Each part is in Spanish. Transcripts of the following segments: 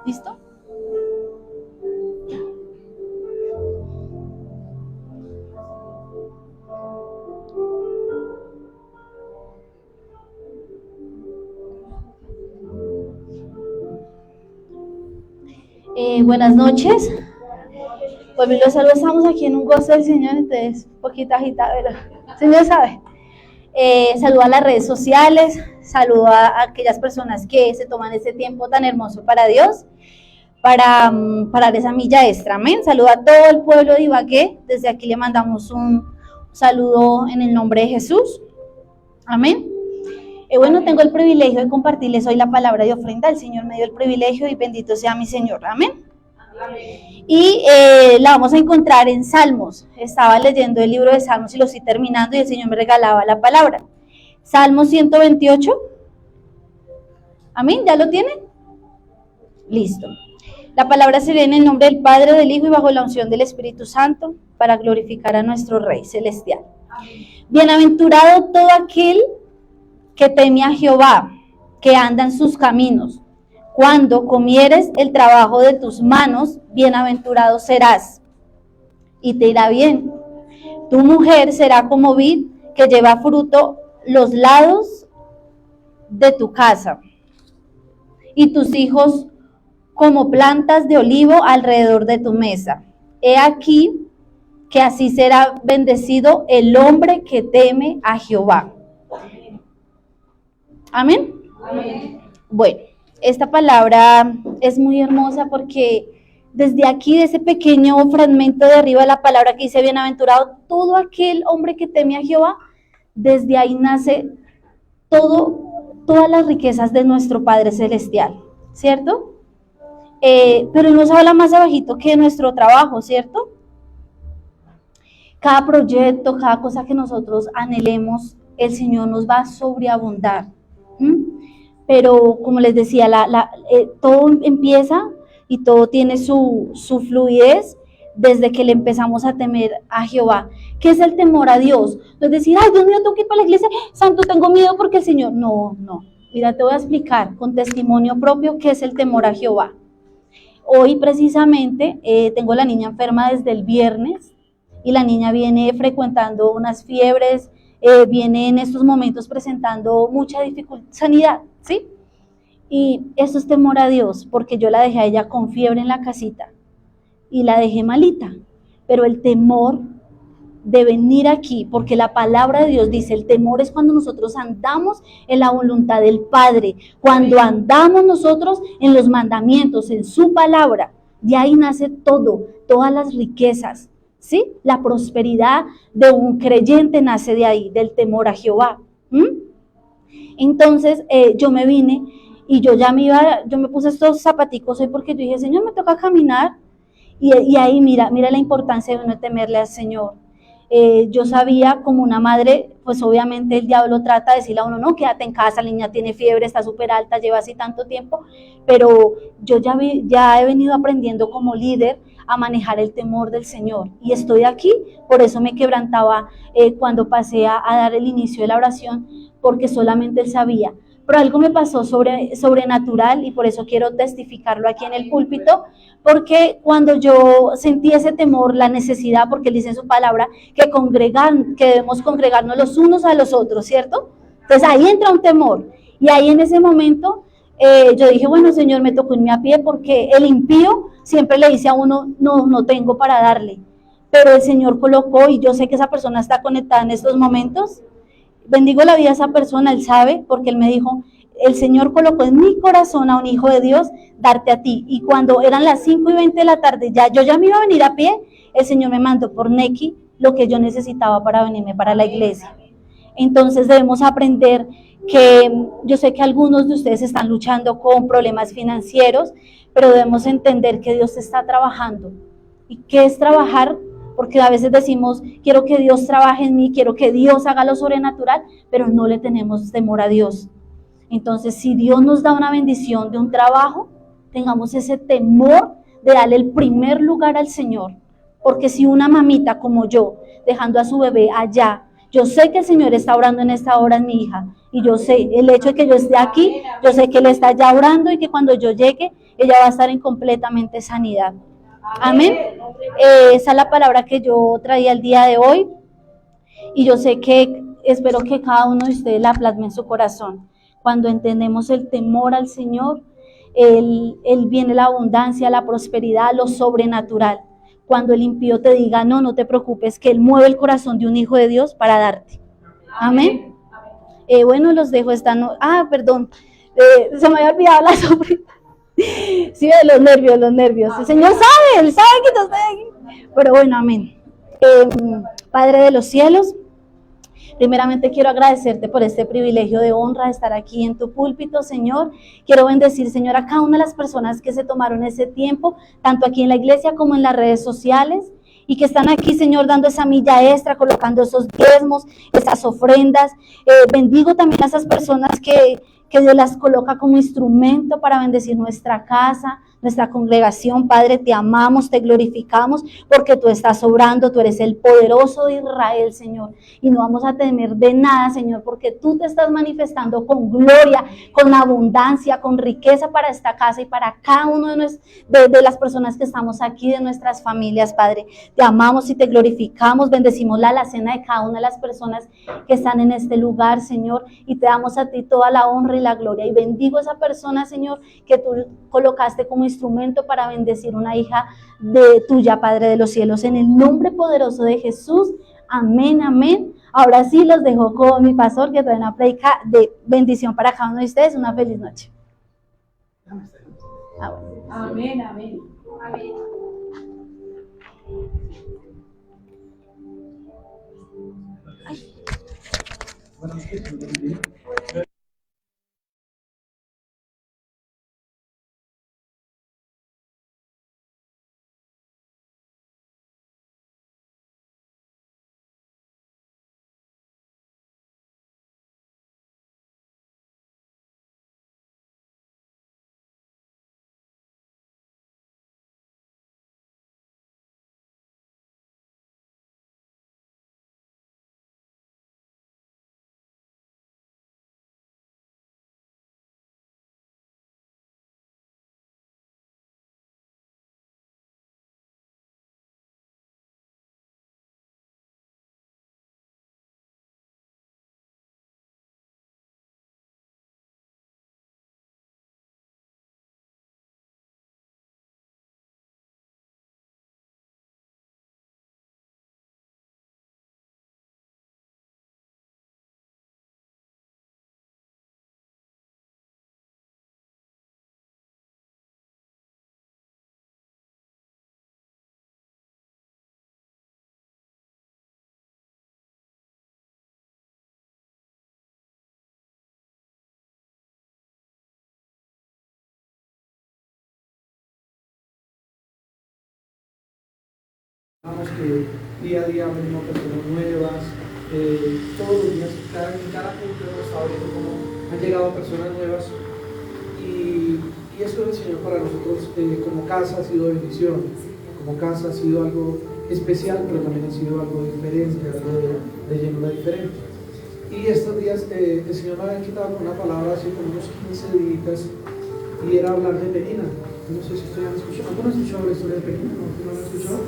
¿Listo? Buenas noches. Pues mi los saludos, estamos aquí en un gozo del Señor, entonces un poquito agitada, pero el Señor sabe. Saludo a las redes sociales, saludo a aquellas personas que se toman este tiempo tan hermoso para Dios, para dar esa milla extra, amén. Saludo a todo el pueblo de Ibagué, desde aquí le mandamos un saludo en el nombre de Jesús, amén. Bueno, tengo el privilegio de compartirles hoy la palabra de ofrenda. El Señor me dio el privilegio y bendito sea mi Señor. Amén. Y la vamos a encontrar en Salmos. Estaba leyendo el libro de Salmos y lo estoy terminando y el Señor me regalaba la palabra. Salmos 128. Amén. ¿Ya lo tienen? Listo. La palabra se lee en el nombre del Padre, del Hijo y bajo la unción del Espíritu Santo para glorificar a nuestro Rey Celestial. Bienaventurado todo aquel que teme a Jehová, que anda en sus caminos. Cuando comieres el trabajo de tus manos, bienaventurado serás, y te irá bien. Tu mujer será como vid que lleva fruto los lados de tu casa, y tus hijos como plantas de olivo alrededor de tu mesa. He aquí que así será bendecido el hombre que teme a Jehová. Amén. Amén. Bueno, esta palabra es muy hermosa porque desde aquí, de ese pequeño fragmento de arriba de la palabra que dice bienaventurado, todo aquel hombre que teme a Jehová, desde ahí nace todas las riquezas de nuestro Padre Celestial, ¿cierto? Pero nos habla más abajito que de nuestro trabajo, ¿cierto? Cada proyecto, cada cosa que nosotros anhelemos, el Señor nos va a sobreabundar. Pero como les decía, todo empieza y todo tiene su fluidez desde que le empezamos a temer a Jehová. ¿Qué es el temor a Dios? No es decir, ay, Dios mío, tengo que ir para la iglesia, santo, tengo miedo porque el Señor... No. Mira, te voy a explicar con testimonio propio qué es el temor a Jehová. Hoy precisamente tengo la niña enferma desde el viernes y la niña viene frecuentando unas fiebres, viene en estos momentos presentando mucha dificultad, sanidad, ¿sí? Y eso es temor a Dios, porque yo la dejé a ella con fiebre en la casita y la dejé malita, pero el temor de venir aquí, porque la palabra de Dios dice, el temor es cuando nosotros andamos en la voluntad del Padre, cuando andamos nosotros en los mandamientos, en su palabra, de ahí nace todo, todas las riquezas, ¿sí? La prosperidad de un creyente nace de ahí, del temor a Jehová. Entonces yo me vine y yo me puse estos zapaticos hoy porque yo dije, Señor, me toca caminar y ahí mira la importancia de uno temerle al Señor. Yo sabía como una madre, pues obviamente el diablo trata de decirle a uno, no, quédate en casa, la niña tiene fiebre, está súper alta, lleva así tanto tiempo, pero yo ya he venido aprendiendo como líder a manejar el temor del Señor y estoy aquí, por eso me quebrantaba cuando pasé a dar el inicio de la oración, porque solamente Él sabía. Pero algo me pasó sobrenatural y por eso quiero testificarlo aquí en el púlpito, porque cuando yo sentí ese temor, la necesidad, porque Él dice en su palabra que debemos congregarnos los unos a los otros, ¿cierto? Entonces ahí entra un temor y ahí en ese momento yo dije, bueno, Señor, me tocó irme a pie porque el impío siempre le dice a uno, no tengo para darle, pero el Señor colocó y yo sé que esa persona está conectada en estos momentos. Bendigo la vida de esa persona, Él sabe, porque Él me dijo, el Señor colocó en mi corazón a un hijo de Dios darte a ti. Y cuando eran las 5:20 de la tarde, yo ya me iba a venir a pie, el Señor me mandó por Neki lo que yo necesitaba para venirme para la iglesia. Entonces debemos aprender que yo sé que algunos de ustedes están luchando con problemas financieros, pero debemos entender que Dios está trabajando. ¿Y qué es trabajar? Porque a veces decimos, quiero que Dios trabaje en mí, quiero que Dios haga lo sobrenatural, pero no le tenemos temor a Dios. Entonces, si Dios nos da una bendición de un trabajo, tengamos ese temor de darle el primer lugar al Señor. Porque si una mamita como yo, dejando a su bebé allá, Yo sé que el Señor está orando en esta hora en mi hija. Y yo sé, el hecho de que yo esté aquí, yo sé que Él está ya orando y que cuando yo llegue, ella va a estar en completamente sanidad. Amén. Esa es la palabra que yo traía el día de hoy. Y yo sé que, espero que cada uno de ustedes la plasme en su corazón. Cuando entendemos el temor al Señor, Él viene la abundancia, la prosperidad, lo sobrenatural. Cuando el impío te diga, no, no te preocupes, que Él mueve el corazón de un hijo de Dios para darte. Amén. Bueno, los dejo. Perdón. Se me había olvidado la sobrina. Sí, los nervios. El Señor sabe, Él sabe que no estoy aquí. Pero bueno, amén. Padre de los cielos, primeramente quiero agradecerte por este privilegio de honra de estar aquí en tu púlpito, Señor. Quiero bendecir, Señor, a cada una de las personas que se tomaron ese tiempo, tanto aquí en la iglesia como en las redes sociales, y que están aquí, Señor, dando esa milla extra, colocando esos diezmos, esas ofrendas. Bendigo también a esas personas que Dios las coloca como instrumento para bendecir nuestra casa, nuestra congregación. Padre, te amamos, te glorificamos, porque tú estás obrando, tú eres el poderoso de Israel, Señor, y no vamos a temer de nada, Señor, porque tú te estás manifestando con gloria, con abundancia, con riqueza para esta casa y para cada uno de las personas que estamos aquí, de nuestras familias, Padre. Te amamos y te glorificamos, bendecimos la alacena de cada una de las personas que están en este lugar, Señor, y te damos a ti toda la honra y la gloria, y bendigo a esa persona, Señor, que tú colocaste como instrumento para bendecir una hija de tuya, Padre de los cielos, en el nombre poderoso de Jesús. Amén, amén. Ahora sí los dejo con mi pastor, que trae una predica de bendición para cada uno de ustedes. Una feliz noche. Amén, amén. Amén. Que día a día venimos personas nuevas, todos los días, en cada punto hemos estado viendo cómo han llegado personas nuevas y eso del Señor para nosotros como casa ha sido bendición, como casa ha sido algo especial, pero también ha sido algo diferente, algo de llenura diferente. Y estos días el Señor me había quitado con una palabra hace como unos 15 días y era hablar de Penina. No sé si ustedes han escuchado. ¿Alguno ha escuchado la historia de Penina? ¿No lo han escuchado?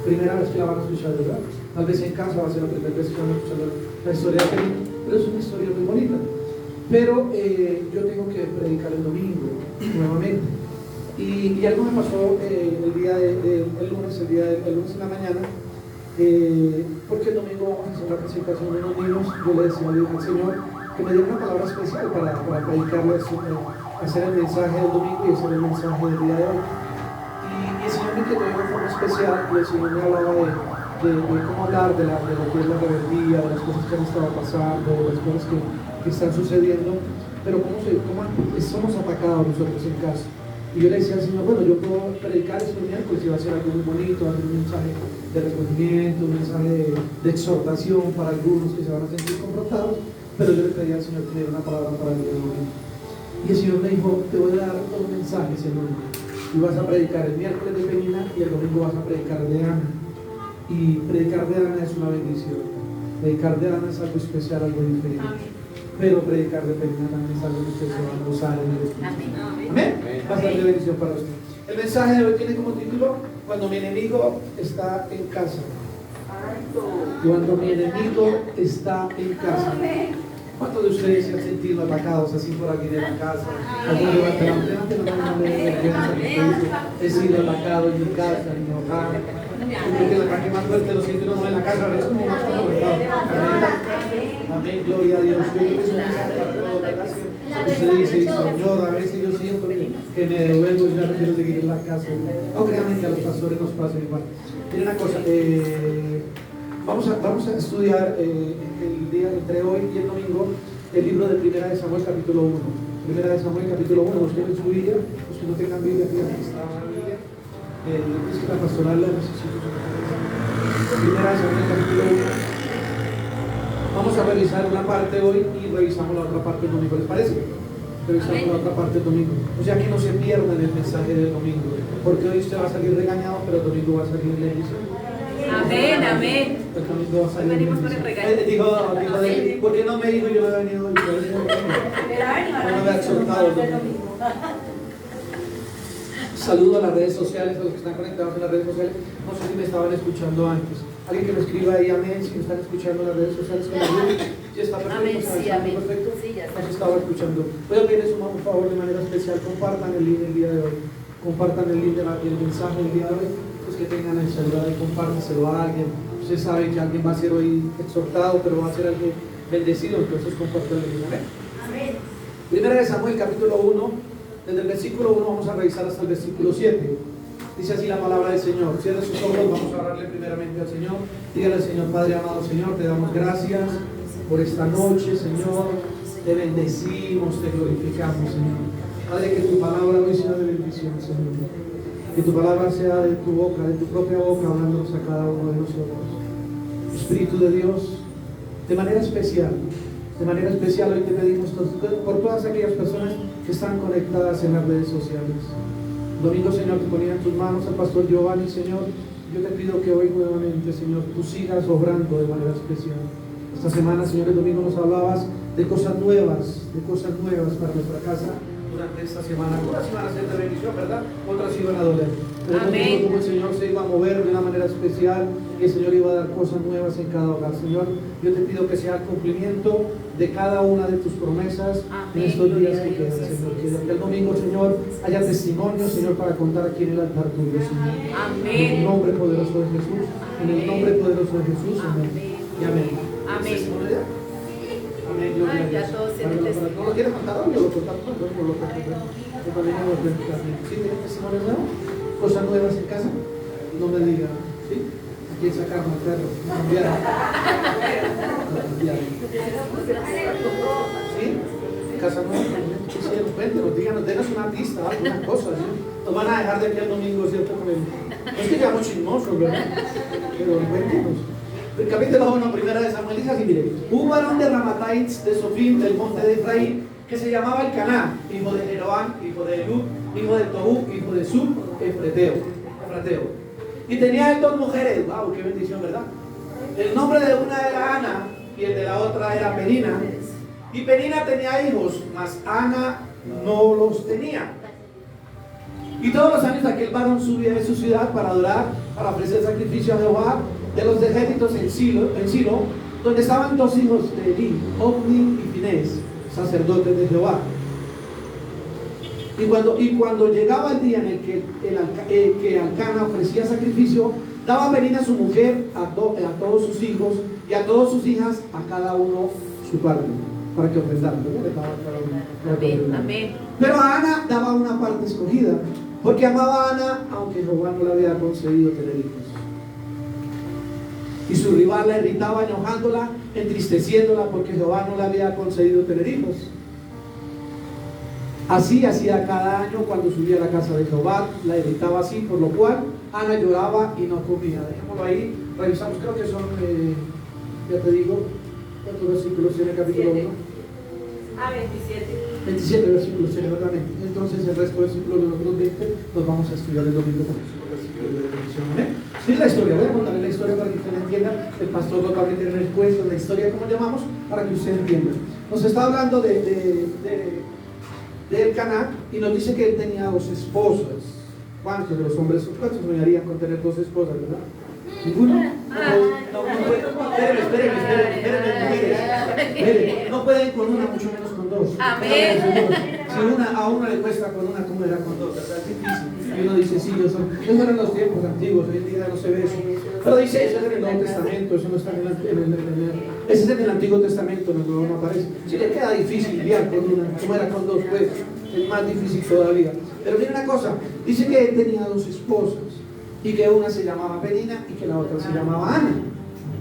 Primera vez que la van a escuchar, ¿verdad? Tal vez en casa va a ser la primera vez que van a escuchar la historia de Penina, pero es una historia muy bonita. Pero yo tengo que predicar el domingo nuevamente. Y algo me pasó el lunes en la mañana, porque el domingo vamos a hacer la presentación de unos niños. Yo le decía al Señor que me diera una palabra especial para predicarles, hacer el mensaje del domingo y hacer el mensaje del día de hoy. Y el Señor me quedó de una forma especial, y el Señor me hablaba de cómo hablar de lo que es la rebeldía, de las cosas que han estado pasando, de las cosas que están sucediendo, pero cómo somos atacados nosotros en casa. Y yo le decía al Señor, bueno, yo puedo predicar este miércoles y va a ser algo muy bonito, va a ser un mensaje de recogimiento, un mensaje de exhortación para algunos que se van a sentir confrontados, pero yo le pedía al Señor que me diera una palabra para el día de hoy. Y el Señor me dijo, te voy a dar dos mensajes, Señor. Y vas a predicar el miércoles de Penina y el domingo vas a predicar de Ana. Y predicar de Ana es una bendición. Predicar de Ana es algo especial, algo diferente. Pero predicar de Penina también es algo que usted se va a gozar en el Espíritu. Amén. Va a ser de bendición para usted. El mensaje de hoy tiene como título: cuando mi enemigo está en casa. Cuando mi enemigo está en casa. ¿Cuántos de ustedes se han sentido atacados así por alguien en la casa? Algunos levantan la mano, he sido atacado en mi casa, en mi hogar. Yo creo que el ataque más fuerte lo siente uno en la casa, pero es como más complicado. Amén, gloria a Dios. Yo creo que es un mensaje para todos, ¿verdad? Usted dice, Señor, a veces yo siento que me devuelvo y ya no quiero seguir en la casa. No crean que a los pastores nos pasa igual. Tiene una cosa, vamos a estudiar el día entre hoy y el domingo el libro de Primera de Samuel capítulo 1. Primera de Samuel capítulo 1, busquen en su Biblia, los que no tengan Biblia, aquí está la Biblia. Es que la pastoral la necesito. Primera de Samuel capítulo 1. Vamos a revisar una parte hoy y revisamos la otra parte el domingo, ¿les parece? Revisamos la otra parte el domingo. O sea que no se pierdan el mensaje del domingo, porque hoy usted va a salir regañado, pero el domingo va a salir en bendición. Amén, amén. El domingo va a salir en Venimos por el regaño. dijo, ¿por qué no me dijo yo no he venido hoy? No me ha exhortado el domingo. Saludo a las redes sociales, a los que están conectados en las redes sociales. No sé si me estaban escuchando antes. Alguien que me escriba ahí, amén, si me están escuchando en las redes sociales. Si está perfecto, Amén, ¿está sí, amén. perfecto? Sí, ya está. Nos estaba escuchando. Voy a pedirles un favor de manera especial, compartan el link el día de hoy. Compartan el link del mensaje del día de hoy. Los que tengan el celular y compárteselo a alguien. Usted sabe que alguien va a ser hoy exhortado, pero va a ser alguien bendecido, entonces compartan el link. Amén. Amén. Primera de Samuel capítulo 1. Desde el versículo 1 vamos a revisar hasta el versículo 7. Dice así la palabra del Señor. Cierre sus ojos, vamos a orarle primeramente al Señor. Dígale al Señor: Padre amado Señor, te damos gracias por esta noche, Señor. Te bendecimos, te glorificamos, Señor. Padre, que tu palabra hoy sea de bendición, Señor. Que tu palabra sea de tu boca, de tu propia boca, hablándonos a cada uno de nosotros. Espíritu de Dios, de manera especial hoy te pedimos por todas aquellas personas que están conectadas en las redes sociales. Domingo, Señor, te ponía en tus manos al pastor Giovanni, Señor. Yo te pido que hoy nuevamente, Señor, tú sigas obrando de manera especial. Esta semana, Señor, el domingo nos hablabas de cosas nuevas para nuestra casa. Durante esta semana, algunas iban a ser de bendición, ¿verdad? Otras iban a doler. Pero Amén. como el Señor se iba a mover de una manera especial, y el Señor iba a dar cosas nuevas en cada hogar. Señor, yo te pido que sea el cumplimiento de cada una de tus promesas. Amén. En estos días que quedan, Señor. Que el domingo, Señor, haya testimonio, Señor, para contar aquí en el altar tuyo, Señor. Amén. En el nombre poderoso de Jesús. En el nombre poderoso de Jesús. Amén. Y amén. Amén. Amén. Gloria a Ay, ya Dios. todos tienen testimonio. ¿No lo quieres contar hoy o lo contamos cuando lo contamos? Yo también lo voy a contar. ¿Sí tienen testimonio nuevo? ¿Cosas nuevas en casa? No me digan. ¿Sí? Aquí sacaron al perro. No cambiaron. ¿Sí? Casa nueva. ¿Qué hicieron? Cuéntenos, díganos, denos una pista, alguna cosa. ¿Sí? Nos van a dejar de aquí al domingo, ¿cierto? Es que llevamos chismosos, ¿verdad? Pero cuéntenos. El capítulo 1, primera de Samuel, dice así: mire, un varón de Ramatais de Sofim, del monte de Efraín, que se llamaba Elcaná, hijo de Jeroam, hijo de Elú, hijo de Tohu, hijo de Sub, Efrateo. Y tenía él dos mujeres. Wow, qué bendición, ¿verdad? El nombre de una era Ana y el de la otra era Penina. Y Penina tenía hijos, mas Ana no los tenía. Y todos los años aquel varón subía de su ciudad para adorar, para ofrecer sacrificio a Jehová de los ejércitos en Silo, donde estaban dos hijos de Eli, Ofni y Finés, sacerdotes de Jehová. Y cuando llegaba el día en el que Elcana ofrecía sacrificio, daba Penina a su mujer, a todos sus hijos y a todas sus hijas, a cada uno su parte, para que ofrendaran. Amén. Amén. Pero a Ana daba una parte escogida, porque amaba a Ana, aunque Jehová no le había concedido tener hijos. Y su rival la irritaba, enojándola, entristeciéndola, porque Jehová no le había concedido tener hijos. Así hacía cada año cuando subía a la casa de Jehová, la irritaba así, por lo cual Ana lloraba y no comía. Dejémoslo ahí, revisamos, creo que son, ya te digo, ¿cuántos versículos tiene el capítulo 1? 27. 27 versículos tiene, ¿verdad? Entonces el resto de versículos de los otros 20 los vamos a estudiar el domingo con los versículos de bendición. ¿Amén? Mire la historia, voy a contarle la historia para que usted entienda. El pastor lo va a meter en el cuento, la historia, como llamamos, para que usted entienda. Nos está hablando de Caná y nos dice que él tenía 2 esposas. ¿Cuántos de los hombres soñarían con tener 2 esposas, verdad? ¿Ninguno? Espérenme, no pueden con una, mucho menos con 2. Amén. Si a uno le cuesta con una, ¿cómo era con 2? ¿Verdad? Es difícil. Y uno dice, sí, esos eran los tiempos antiguos, hoy en día no se ve eso. Pero dice, eso es en el Nuevo Testamento, eso no está en ese es en el Antiguo Testamento, en el Nuevo no aparece. Si le queda difícil lidiar con una, como era con 2, pues es más difícil todavía. Pero mira una cosa, dice que él tenía 2 esposas y que una se llamaba Penina y que la otra se llamaba Ana.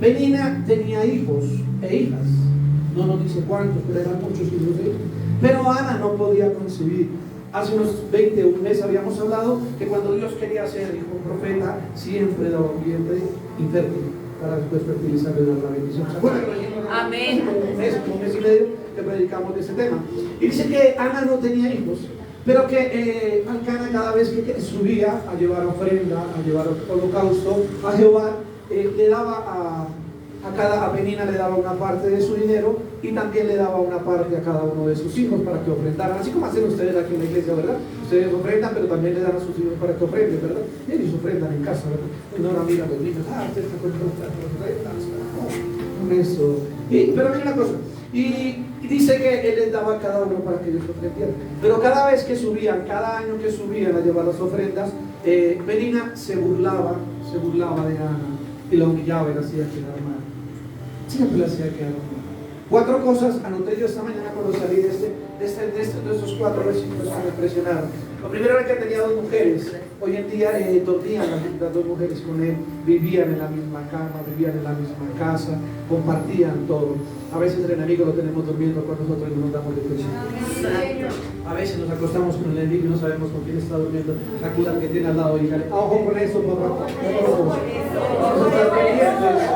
Penina tenía hijos e hijas, no nos dice cuántos, pero eran muchos hijos e hijas. Pero Ana no podía concebir. Hace unos 21 meses habíamos hablado que cuando Dios quería hacer hijo un profeta, siempre daba un vientre infértil para después fertilizarle y dar la bendición. ¿Se acuerdan? Amén. Un mes y medio que predicamos de ese tema. Y dice que Ana no tenía hijos, pero que Elcana cada vez que subía a llevar ofrenda, a llevar holocausto a Jehová, le daba a Penina le daba una parte de su dinero y también le daba una parte a cada uno de sus hijos para que ofrendaran, así como hacen ustedes aquí en la iglesia, ¿verdad? Ustedes ofrendan, pero también le dan a sus hijos para que ofrenden, ¿verdad? Ellos ofrendan en casa, ¿verdad? Y no mira a los niños, usted está con eso. Pero mira una cosa, y dice que él les daba a cada uno para que ellos ofrendieran. Pero cada vez que subían, cada año que subían a llevar las ofrendas, Penina se burlaba de Ana y la humillaba y la hacía quedar mal. Siempre la hacía quedar mal. 4 cosas anoté yo esta mañana cuando salí de estos 4 versículos que me impresionaron. Lo primero era que tenía 2 mujeres. Hoy en día dormían las 2 mujeres con él, vivían en la misma cama, vivían en la misma casa, compartían todo. A veces el enemigo lo tenemos durmiendo cuando nosotros no nos damos de cuenta. A veces nos acostamos con el enemigo y no sabemos con quién está durmiendo. Sacuda al que tiene al lado y dígale, ojo con eso, papá. Vamos a estar pendientes.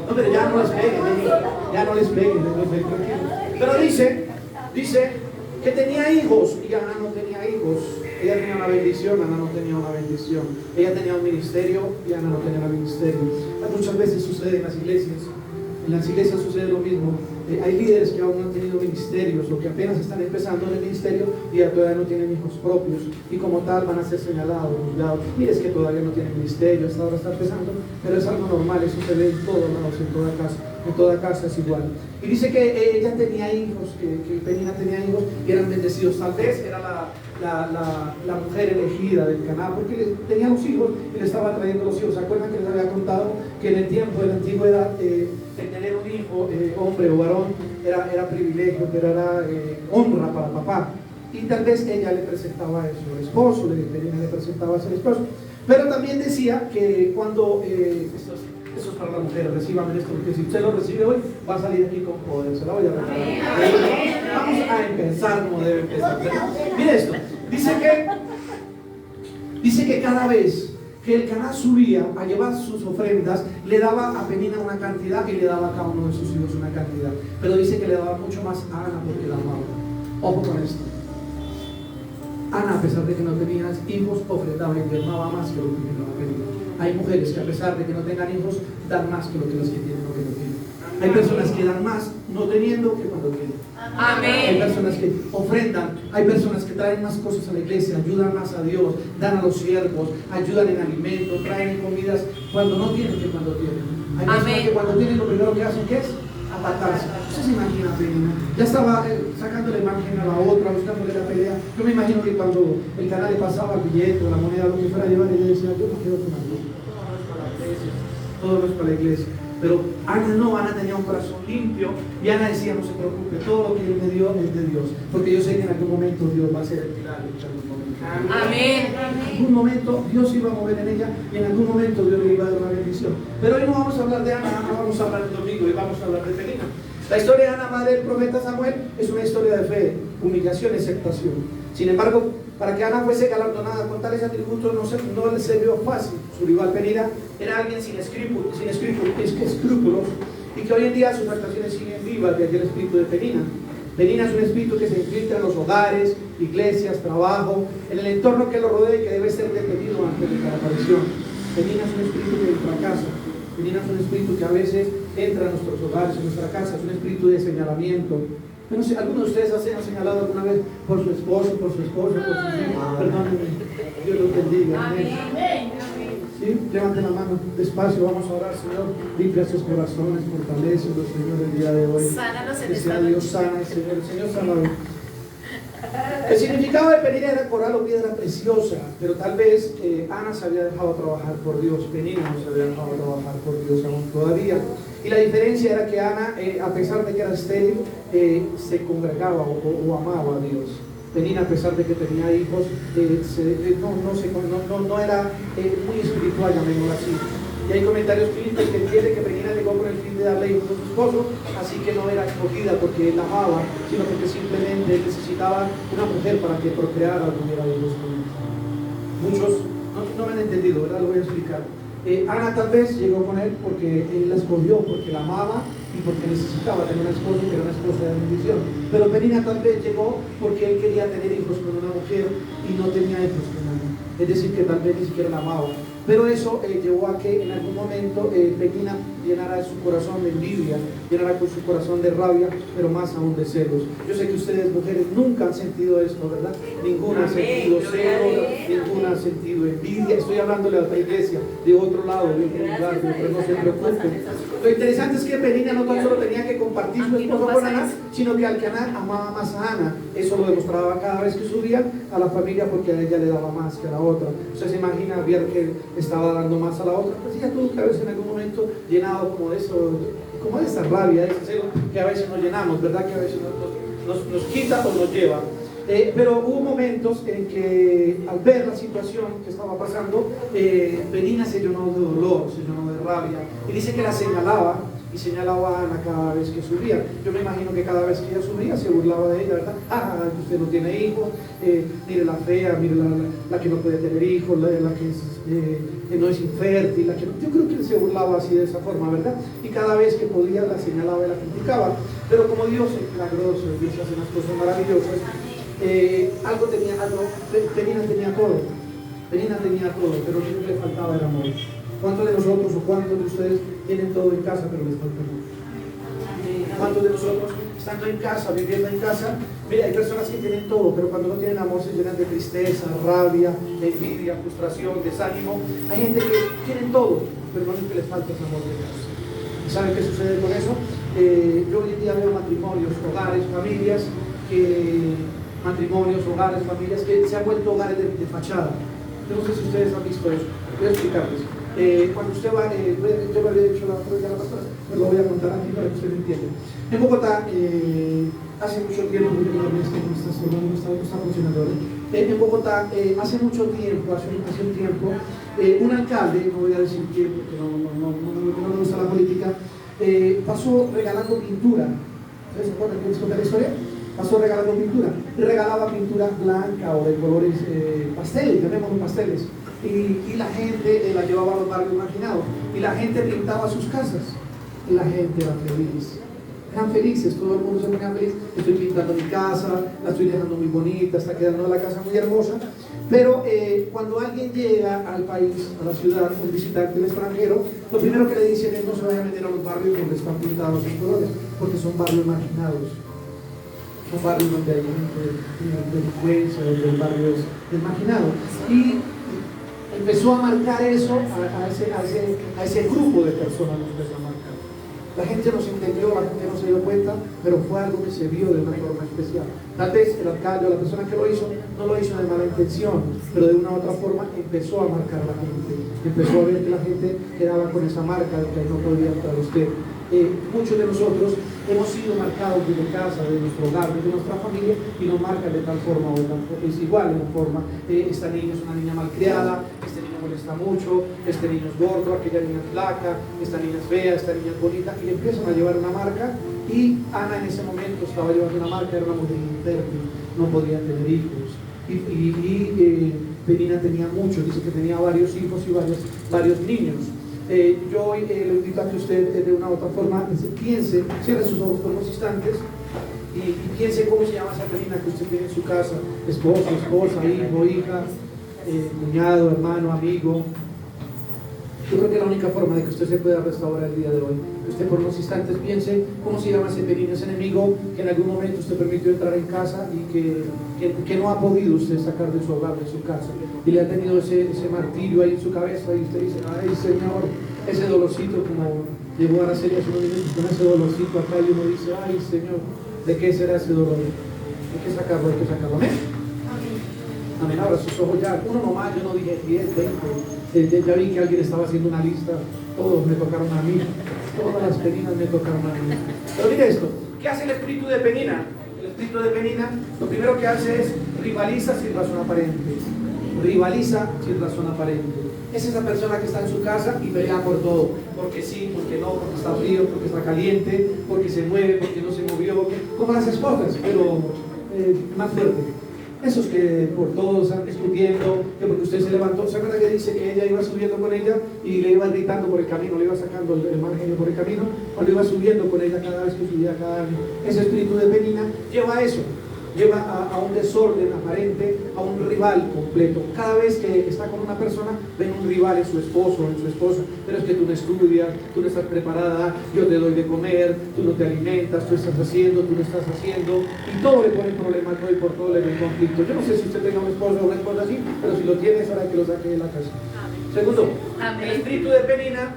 No, pero ya no les peguen, Pero dice que tenía hijos y Ana no tenía hijos. Ella tenía una bendición, Ana no tenía una bendición. Ella tenía un ministerio y Ana no tenía un ministerio. Muchas veces sucede en las iglesias. En las iglesias sucede lo mismo. Hay líderes que aún no han tenido ministerios o que apenas están empezando en el ministerio y todavía no tienen hijos propios y como tal van a ser señalados, juzgados. Mire, es que todavía no tienen ministerio, hasta ahora está empezando, pero es algo normal, eso se ve en todos lados, en toda casa es igual. Y dice que ella tenía hijos, que Penina tenía hijos y eran bendecidos. Tal vez era la mujer elegida del Caná porque tenía los hijos y le estaba trayendo los hijos. ¿Se acuerdan que les había contado que en el tiempo de la antigüedad tener un hijo, hombre o varón, era privilegio, pero era honra para papá? Y tal vez ella le presentaba eso al esposo, Penina le presentaba eso al esposo. Pero también decía que cuando eso es para la mujer, reciban esto, porque si usted lo recibe hoy, va a salir aquí con poder. Se la voy a regalar. Vamos a empezar como debe empezar. Mire esto, dice que cada vez que el Caná subía a llevar sus ofrendas, le daba a Penina una cantidad y le daba a cada uno de sus hijos una cantidad. Pero dice que le daba mucho más a Ana porque la amaba. Ojo con esto. Ana, a pesar de que no tenía hijos, ofrendaba y le amaba más que lo que tenía Penina. Hay mujeres que a pesar de que no tengan hijos, dan más que lo que los que tienen o que no tienen. Hay personas que dan más no teniendo que cuando tienen. Amén. Hay personas que ofrendan, hay personas que traen más cosas a la iglesia, ayudan más a Dios, dan a los siervos, ayudan en alimentos, traen comidas cuando no tienen que cuando tienen. Hay personas que cuando tienen lo primero que hacen, ¿qué es? Atacarse. Usted se imagina, Penina, ya estaba sacando la imagen a la otra, buscándole la pelea. Yo me imagino que cuando el Caná le pasaba el billete o la moneda, lo que fuera a llevar, ella decía, yo no quiero tomar, todo no es para la iglesia. Pero Ana tenía un corazón limpio y Ana decía, no se preocupe, todo lo que Él me dio es de Dios, porque yo sé que en algún momento Dios va a ser el milagro. Amén. En algún momento Dios iba a mover en ella y en algún momento Dios le iba a dar una bendición. Pero hoy no vamos a hablar de Ana, no vamos a hablar del domingo, hoy vamos a hablar de Penina. La historia de Ana, madre del profeta Samuel, es una historia de fe, humillación y aceptación. Sin embargo, para que Ana fuese galardonada con tales atributos no le sirvió fácil. Su rival Penina era alguien sin escrúpulos y que hoy en día sus actuaciones siguen vivas de aquel espíritu de Penina. Penina es un espíritu que se infiltra en los hogares, iglesias, trabajo, en el entorno que lo rodea y que debe ser detenido antes de cada aparición. Penina es un espíritu que entra a casa. Penina es un espíritu que a veces entra a nuestros hogares, en nuestra casa, es un espíritu de señalamiento. Yo no sé, ¿algunos de ustedes han señalado alguna vez por su esposo, por su esposa, por sus hijos? Perdónenme, Dios los bendiga. Amén. ¿Sí? Levanten la mano despacio, vamos a orar, Señor. Limpia sus corazones, fortalecelos, Señor, el día de hoy. Sánalos en Que esta sea Dios noche. sana, Señor. El Señor sana hoy. El significado de Penina era coral o piedra preciosa, pero tal vez Ana se había dejado trabajar por Dios, Penina no se había dejado trabajar por Dios aún todavía. Y la diferencia era que Ana, a pesar de que era estéril, se congregaba o amaba a Dios. Penina, a pesar de que tenía hijos, no era muy espiritual, llamémoslo así. Y hay comentarios clínicos que entienden que Penina llegó con el fin de darle hijos a su esposo, así que no era escogida porque él la amaba, sino porque simplemente él necesitaba una mujer para que procreara o tuviera hijos con él. Muchos no me han entendido, ¿verdad? Lo voy a explicar. Ana tal vez llegó con él porque él la escogió, porque la amaba y porque necesitaba tener una esposa que era una esposa de bendición. Pero Penina tal vez llegó porque él quería tener hijos con una mujer y no tenía hijos con Ana. Es decir, que tal vez ni siquiera la amaba. Pero eso llevó a que en algún momento Penina llenara su corazón de envidia, llenara con su corazón de rabia, pero más aún de celos. Yo sé que ustedes, mujeres, nunca han sentido esto, ¿verdad? Ninguna ha sentido celos, ninguna ha sentido envidia. Estoy hablándole a otra iglesia, de otro lado, de otro lugar, pero no se preocupen. Lo interesante es que Penina no tan solo tenía que compartir su esposo con Ana, sino que al que Ana amaba más a Ana. Eso lo demostraba cada vez que subía a la familia, porque a ella le daba más que a la otra. Usted se imagina ver que estaba dando más a la otra, pues ella tuvo que a veces en algún momento llenado como de eso, como de esa rabia, de ese celo que a veces nos llenamos, ¿verdad? Que a veces nos quita o nos lleva. Pero hubo momentos en que al ver la situación que estaba pasando, Penina se llenó de dolor, se llenó de rabia, y dice que la señalaba, y señalaba a Ana cada vez que subía. Yo me imagino que cada vez que ella subía se burlaba de ella, ¿verdad? Usted no tiene hijos, mire la fea, mire la que no puede tener hijos, la que no es infértil, la que no... Yo creo que él se burlaba así de esa forma, ¿verdad? Y cada vez que podía la señalaba y la criticaba. Pero como Dios es milagroso, Dios hace unas cosas maravillosas, Penina tenía todo. Penina tenía todo, pero lo que le faltaba era amor. ¿Cuántos de nosotros o cuántos de ustedes tienen todo en casa, pero les falta amor? ¿Cuántos de nosotros, estando en casa, viviendo en casa, mira, hay personas que tienen todo, pero cuando no tienen amor se llenan de tristeza, rabia, envidia, frustración, desánimo? Hay gente que tienen todo, pero no es que les falta ese amor de Dios. ¿Saben qué sucede con eso? Yo hoy en día veo matrimonios, hogares, familias que se han vuelto hogares de fachada. Yo no sé si ustedes han visto eso. Voy a explicarles. Cuando usted va, yo me había dicho la pastora, pero lo voy a contar aquí para que usted entienda. En Bogotá, hace mucho tiempo, porque no está funcionando, en Bogotá, hace mucho tiempo, un alcalde, no voy a decir quién, porque no me gusta la política, pasó regalando pintura. ¿Ustedes se acuerdan? ¿Quieres contar la historia? Pasó regalando pintura. Regalaba pintura blanca o de colores pasteles, llamémoslo pasteles. Y la gente la llevaba a los barrios marginados. Y la gente pintaba sus casas. Y la gente era feliz. Eran felices, todo el mundo se ponía feliz. Estoy pintando mi casa, la estoy dejando muy bonita, está quedando la casa muy hermosa. Pero cuando alguien llega al país, a la ciudad, un visitante del extranjero, lo primero que le dicen es: no se vaya a meter a los barrios donde están pintados sus colores, porque son barrios marginados. Son barrios donde hay delincuencia, donde hay barrios marginados. Y empezó a marcar eso a ese grupo de personas, lo empezó a marcar. La gente no se entendió, la gente no se dio cuenta, pero fue algo que se vio de una forma especial. Tal vez el alcalde o la persona que lo hizo no lo hizo de mala intención, pero de una u otra forma empezó a marcar a la gente. Empezó a ver que la gente quedaba con esa marca de que no podía entrar usted. Muchos de nosotros hemos sido marcados desde casa, de nuestro hogar, de nuestra familia, y nos marcan de tal forma o de tal forma. Es igual de una forma. Esta niña es una niña malcriada, este niño molesta mucho, este niño es gordo, aquella niña es flaca, esta niña es fea, esta niña es bonita, y le empiezan a llevar una marca. Y Ana en ese momento estaba llevando una marca, era una mujer infértil, no podía tener hijos. Penina tenía muchos, dice que tenía varios hijos y varios niños. Yo hoy le invito a que usted de una u otra forma piense, cierre sus ojos por unos instantes y piense cómo se llama esa penina que usted tiene en su casa: esposo, esposa, hijo, hija, cuñado, hermano, amigo. Yo creo que la única forma de que usted se pueda restaurar el día de hoy, que usted por unos instantes piense cómo se llama ese penino, ese enemigo que en algún momento usted permitió entrar en casa y que no ha podido usted sacar de su hogar, de su casa, y le ha tenido ese martirio ahí en su cabeza, y usted dice: ay Señor, ese dolorcito, como llegó a Araceli hace unos minutos, con ese dolorcito acá, y uno dice: ay Señor, ¿de qué será ese dolor? Hay que sacarlo, amén. Amén. Ahora sus ojos ya, uno nomás, yo no dije 10, 20, ya vi que alguien estaba haciendo una lista, todos me tocaron a mí, todas las peninas me tocaron a mí. Pero mire esto, ¿qué hace el espíritu de penina? El espíritu de penina, lo primero que hace es rivaliza sin razón aparente. Rivaliza sin razón aparente. Es esa persona que está en su casa y pelea por todo, porque sí, porque no, porque está frío, porque está caliente, porque se mueve, porque no se movió, como las esposas, pero más fuerte. Esos que por todos están discutiendo, que porque usted se levantó, ¿se acuerda que dice que ella iba subiendo con ella y le iba gritando por el camino, le iba sacando el mal genio por el camino, cuando iba subiendo con ella cada vez que subía cada año? Ese espíritu de penina lleva a eso, lleva a un desorden aparente, a un rival completo. Cada vez que está con una persona, ven un rival en su esposo o en su esposa: pero es que tú no estudias, tú no estás preparada, yo te doy de comer, tú no te alimentas, tú estás haciendo, tú no estás haciendo, y todo le pone problema, todo y por todo le ven conflicto. Yo no sé si usted tenga un esposo o una esposa así, pero si lo tiene es hora que lo saque de la casa. Segundo, el espíritu de penina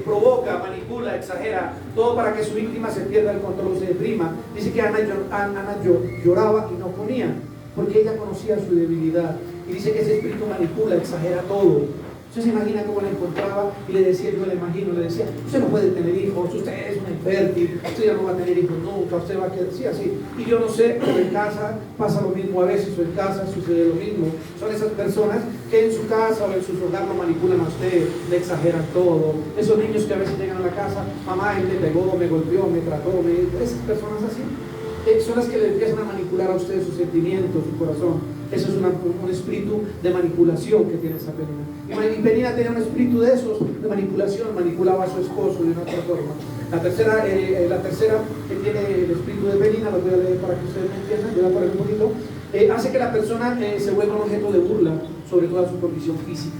provoca, manipula, exagera, todo para que su víctima se pierda el control, se deprima. Dice que Ana lloraba y no ponía, porque ella conocía su debilidad. Y dice que ese espíritu manipula, exagera todo. Usted se imagina cómo la encontraba y le decía, yo le imagino, le decía: usted no puede tener hijos, usted es una infértil, usted ya no va a tener hijos nunca, usted va a quedar así, así. Y yo no sé, pero en casa pasa lo mismo a veces, o en casa sucede lo mismo. Son esas personas que en su casa o en su hogar lo manipulan a usted, le exageran todo. Esos niños que a veces llegan a la casa: mamá, él me pegó, me golpeó, me trató, esas personas así. Son las que le empiezan a manipular a usted sus sentimientos, su corazón. Eso es un espíritu de manipulación que tiene esa penina. Y penina tenía un espíritu de esos, de manipulación, manipulaba a su esposo de una otra forma. La tercera que tiene el espíritu de penina, lo voy a leer para que ustedes me entiendan, voy a poner un poquito, hace que la persona se vuelva un objeto de burla sobre toda su condición física.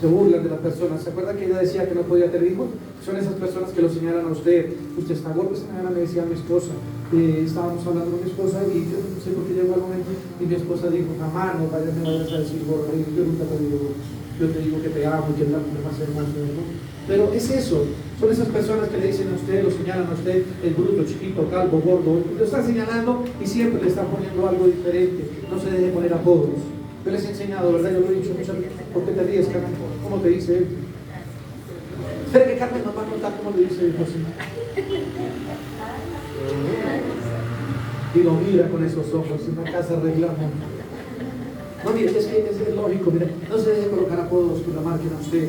Se burlan de las personas. ¿Se acuerdan que ella decía que no podía tener hijos? Son esas personas que lo señalan a usted: usted está gordo. Esta mañana me decía mi esposa, estábamos hablando con mi esposa y yo no sé por qué llegó al momento y mi esposa dijo: jamás no vayas a decir gordo. Yo nunca te digo gordo, yo te digo que te amo y que es la mujer más hermosa del mundo. Pero es eso, son esas personas que le dicen a usted, lo señalan a usted: el bruto, chiquito, calvo, gordo. Lo están señalando y siempre le están poniendo algo diferente. No se deje poner apodos. Yo les he enseñado, ¿verdad? Yo lo he dicho muchas veces. ¿Por qué te ríes, Carmen? ¿Cómo te dice él? Espera que Carmen nos va a contar cómo le dice José. Y lo mira con esos ojos, en una casa arreglamos. No, mire, es que es lógico, mire, no se deje colocar apodos que lo marquen a usted,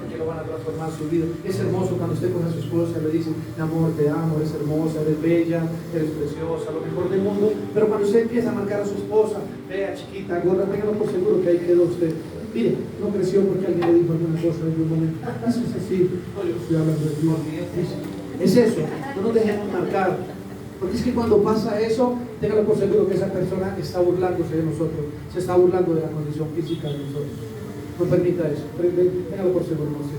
porque lo van a transformar su vida. Es hermoso cuando usted con a su esposa le dice: mi amor, te amo, eres hermosa, eres bella, eres preciosa, lo mejor del mundo. Pero cuando usted empieza a marcar a su esposa: vea, chiquita, gorda, téngalo por seguro que ahí quedó usted. Mire, no creció porque alguien le dijo alguna cosa en algún momento. Eso es así. No, yo estoy hablando de Dios. Es eso, no nos dejemos marcar. Porque es que cuando pasa eso, téngalo por seguro que esa persona está burlándose de nosotros, se está burlando de la condición física de nosotros. No permita eso, téngalo por seguro. No sé.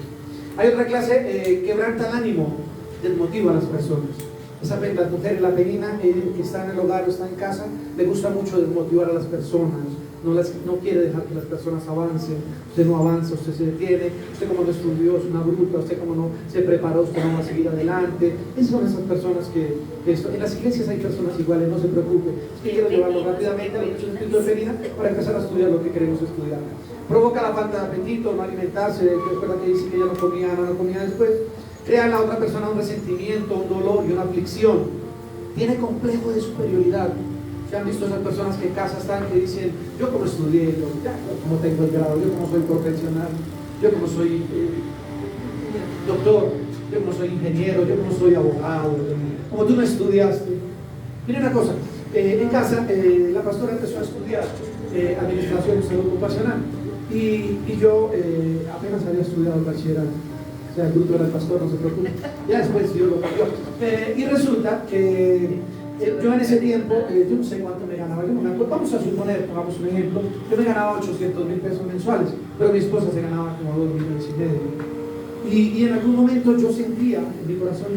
Hay otra clase, quebranta el ánimo, desmotiva a las personas. La mujer, la penina, que está en el hogar o está en casa, le gusta mucho desmotivar a las personas. No quiere dejar que las personas avancen. Usted no avanza, usted se detiene. Usted, como no estudió, es una bruta. Usted, como no se preparó, usted no va a seguir adelante. Esas son esas personas que en las iglesias hay personas iguales, no se preocupe. Es que quiero llevarlo rápidamente a lo que es el espíritu de penina para empezar a estudiar lo que queremos estudiar. Provoca la falta de apetito, no alimentarse. Recuerda que dice que ella no comía después. Crea en la otra persona un resentimiento, un dolor y una aflicción. Tiene complejo de superioridad. ¿Se han visto esas personas que en casa están, que dicen: yo como estudié, yo como tengo el grado, yo como soy profesional, yo como soy doctor, yo como soy ingeniero, yo como soy abogado, como tú no estudiaste? Mira una cosa, en casa la pastora empezó a estudiar administración y salud ocupacional y yo apenas había estudiado el bachillerato. O sea, el grupo era el pastor, no se preocupe. Ya después Dios lo cambió. Y resulta que Yo en ese tiempo, yo no sé cuánto me ganaba, yo no me acuerdo, vamos a suponer, pongamos un ejemplo, yo me ganaba 800,000 pesos mensuales, pero mi esposa se ganaba como 2,5 millones. Y en algún momento yo sentía en mi corazón,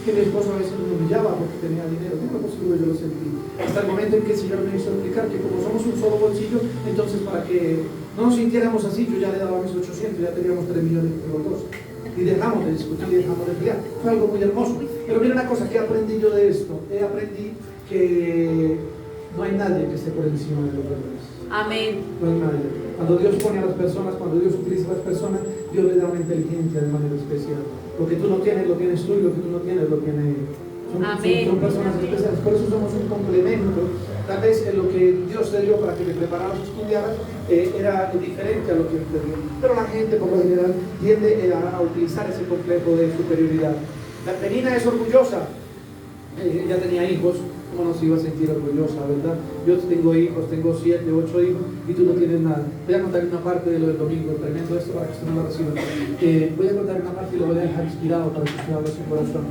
que mi esposo a veces me humillaba porque tenía dinero. ¿Qué fue posible? Yo lo sentí. Hasta el momento en que el Señor me hizo explicar que como somos un solo bolsillo, entonces para que no nos sintiéramos así, yo ya le daba mis 800, ya teníamos 3 millones entre los dos. Y dejamos de discutir y dejamos de pelear. Fue algo muy hermoso. Pero mira una cosa, ¿qué aprendí yo de esto? Aprendí que no hay nadie que esté por encima de los demás. Amén. No hay nadie. Cuando Dios pone a las personas, cuando Dios utiliza a las personas, Dios le da una inteligencia de manera especial. Lo que tú no tienes, lo tienes tú, y lo que tú no tienes, lo tiene Él. Son personas especiales, por eso somos un complemento. Tal vez lo que Dios te dio para que te prepararas y estudiaras era diferente a lo que Él te dio. Pero la gente, por lo general, tiende a utilizar ese complejo de superioridad. La Penina es orgullosa. Ella tenía hijos. ¿Cómo no se iba a sentir orgullosa, verdad? Yo tengo hijos, tengo 7, 8 hijos y tú no tienes nada. Voy a contar una parte de lo del domingo, tremendo esto para que usted no lo reciba. Voy a contar una parte y lo voy a dejar inspirado para que usted abra su corazón.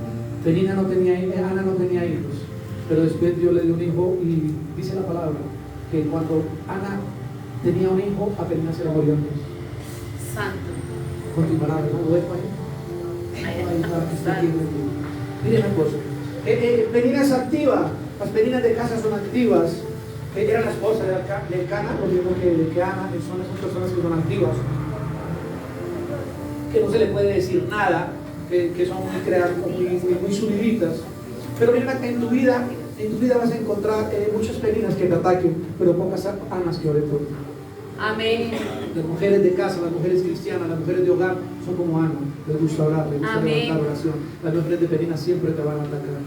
Ana no tenía hijos, pero después Dios le dio un hijo y dice la palabra que cuando Ana tenía un hijo, apenas se le morían dos. Santo. Continuará, ¿no? ¿Lo dejo ahí? Ahí para que usted entienda. Mire una cosa. Penina es activa. Las peninas de casa son activas. Era la esposa de Cana, lo mismo que Ana, son esas personas que son activas, que no se le puede decir nada, que son muy creativas, muy subiditas. Pero mira que en tu vida vas a encontrar muchas peninas que te ataquen, pero pocas Anas que oren por ti. Amén. Las mujeres de casa, las mujeres cristianas, las mujeres de hogar son como Ana, les gusta orar, les gusta levantar oración. Las mujeres de penina siempre te van a atacar,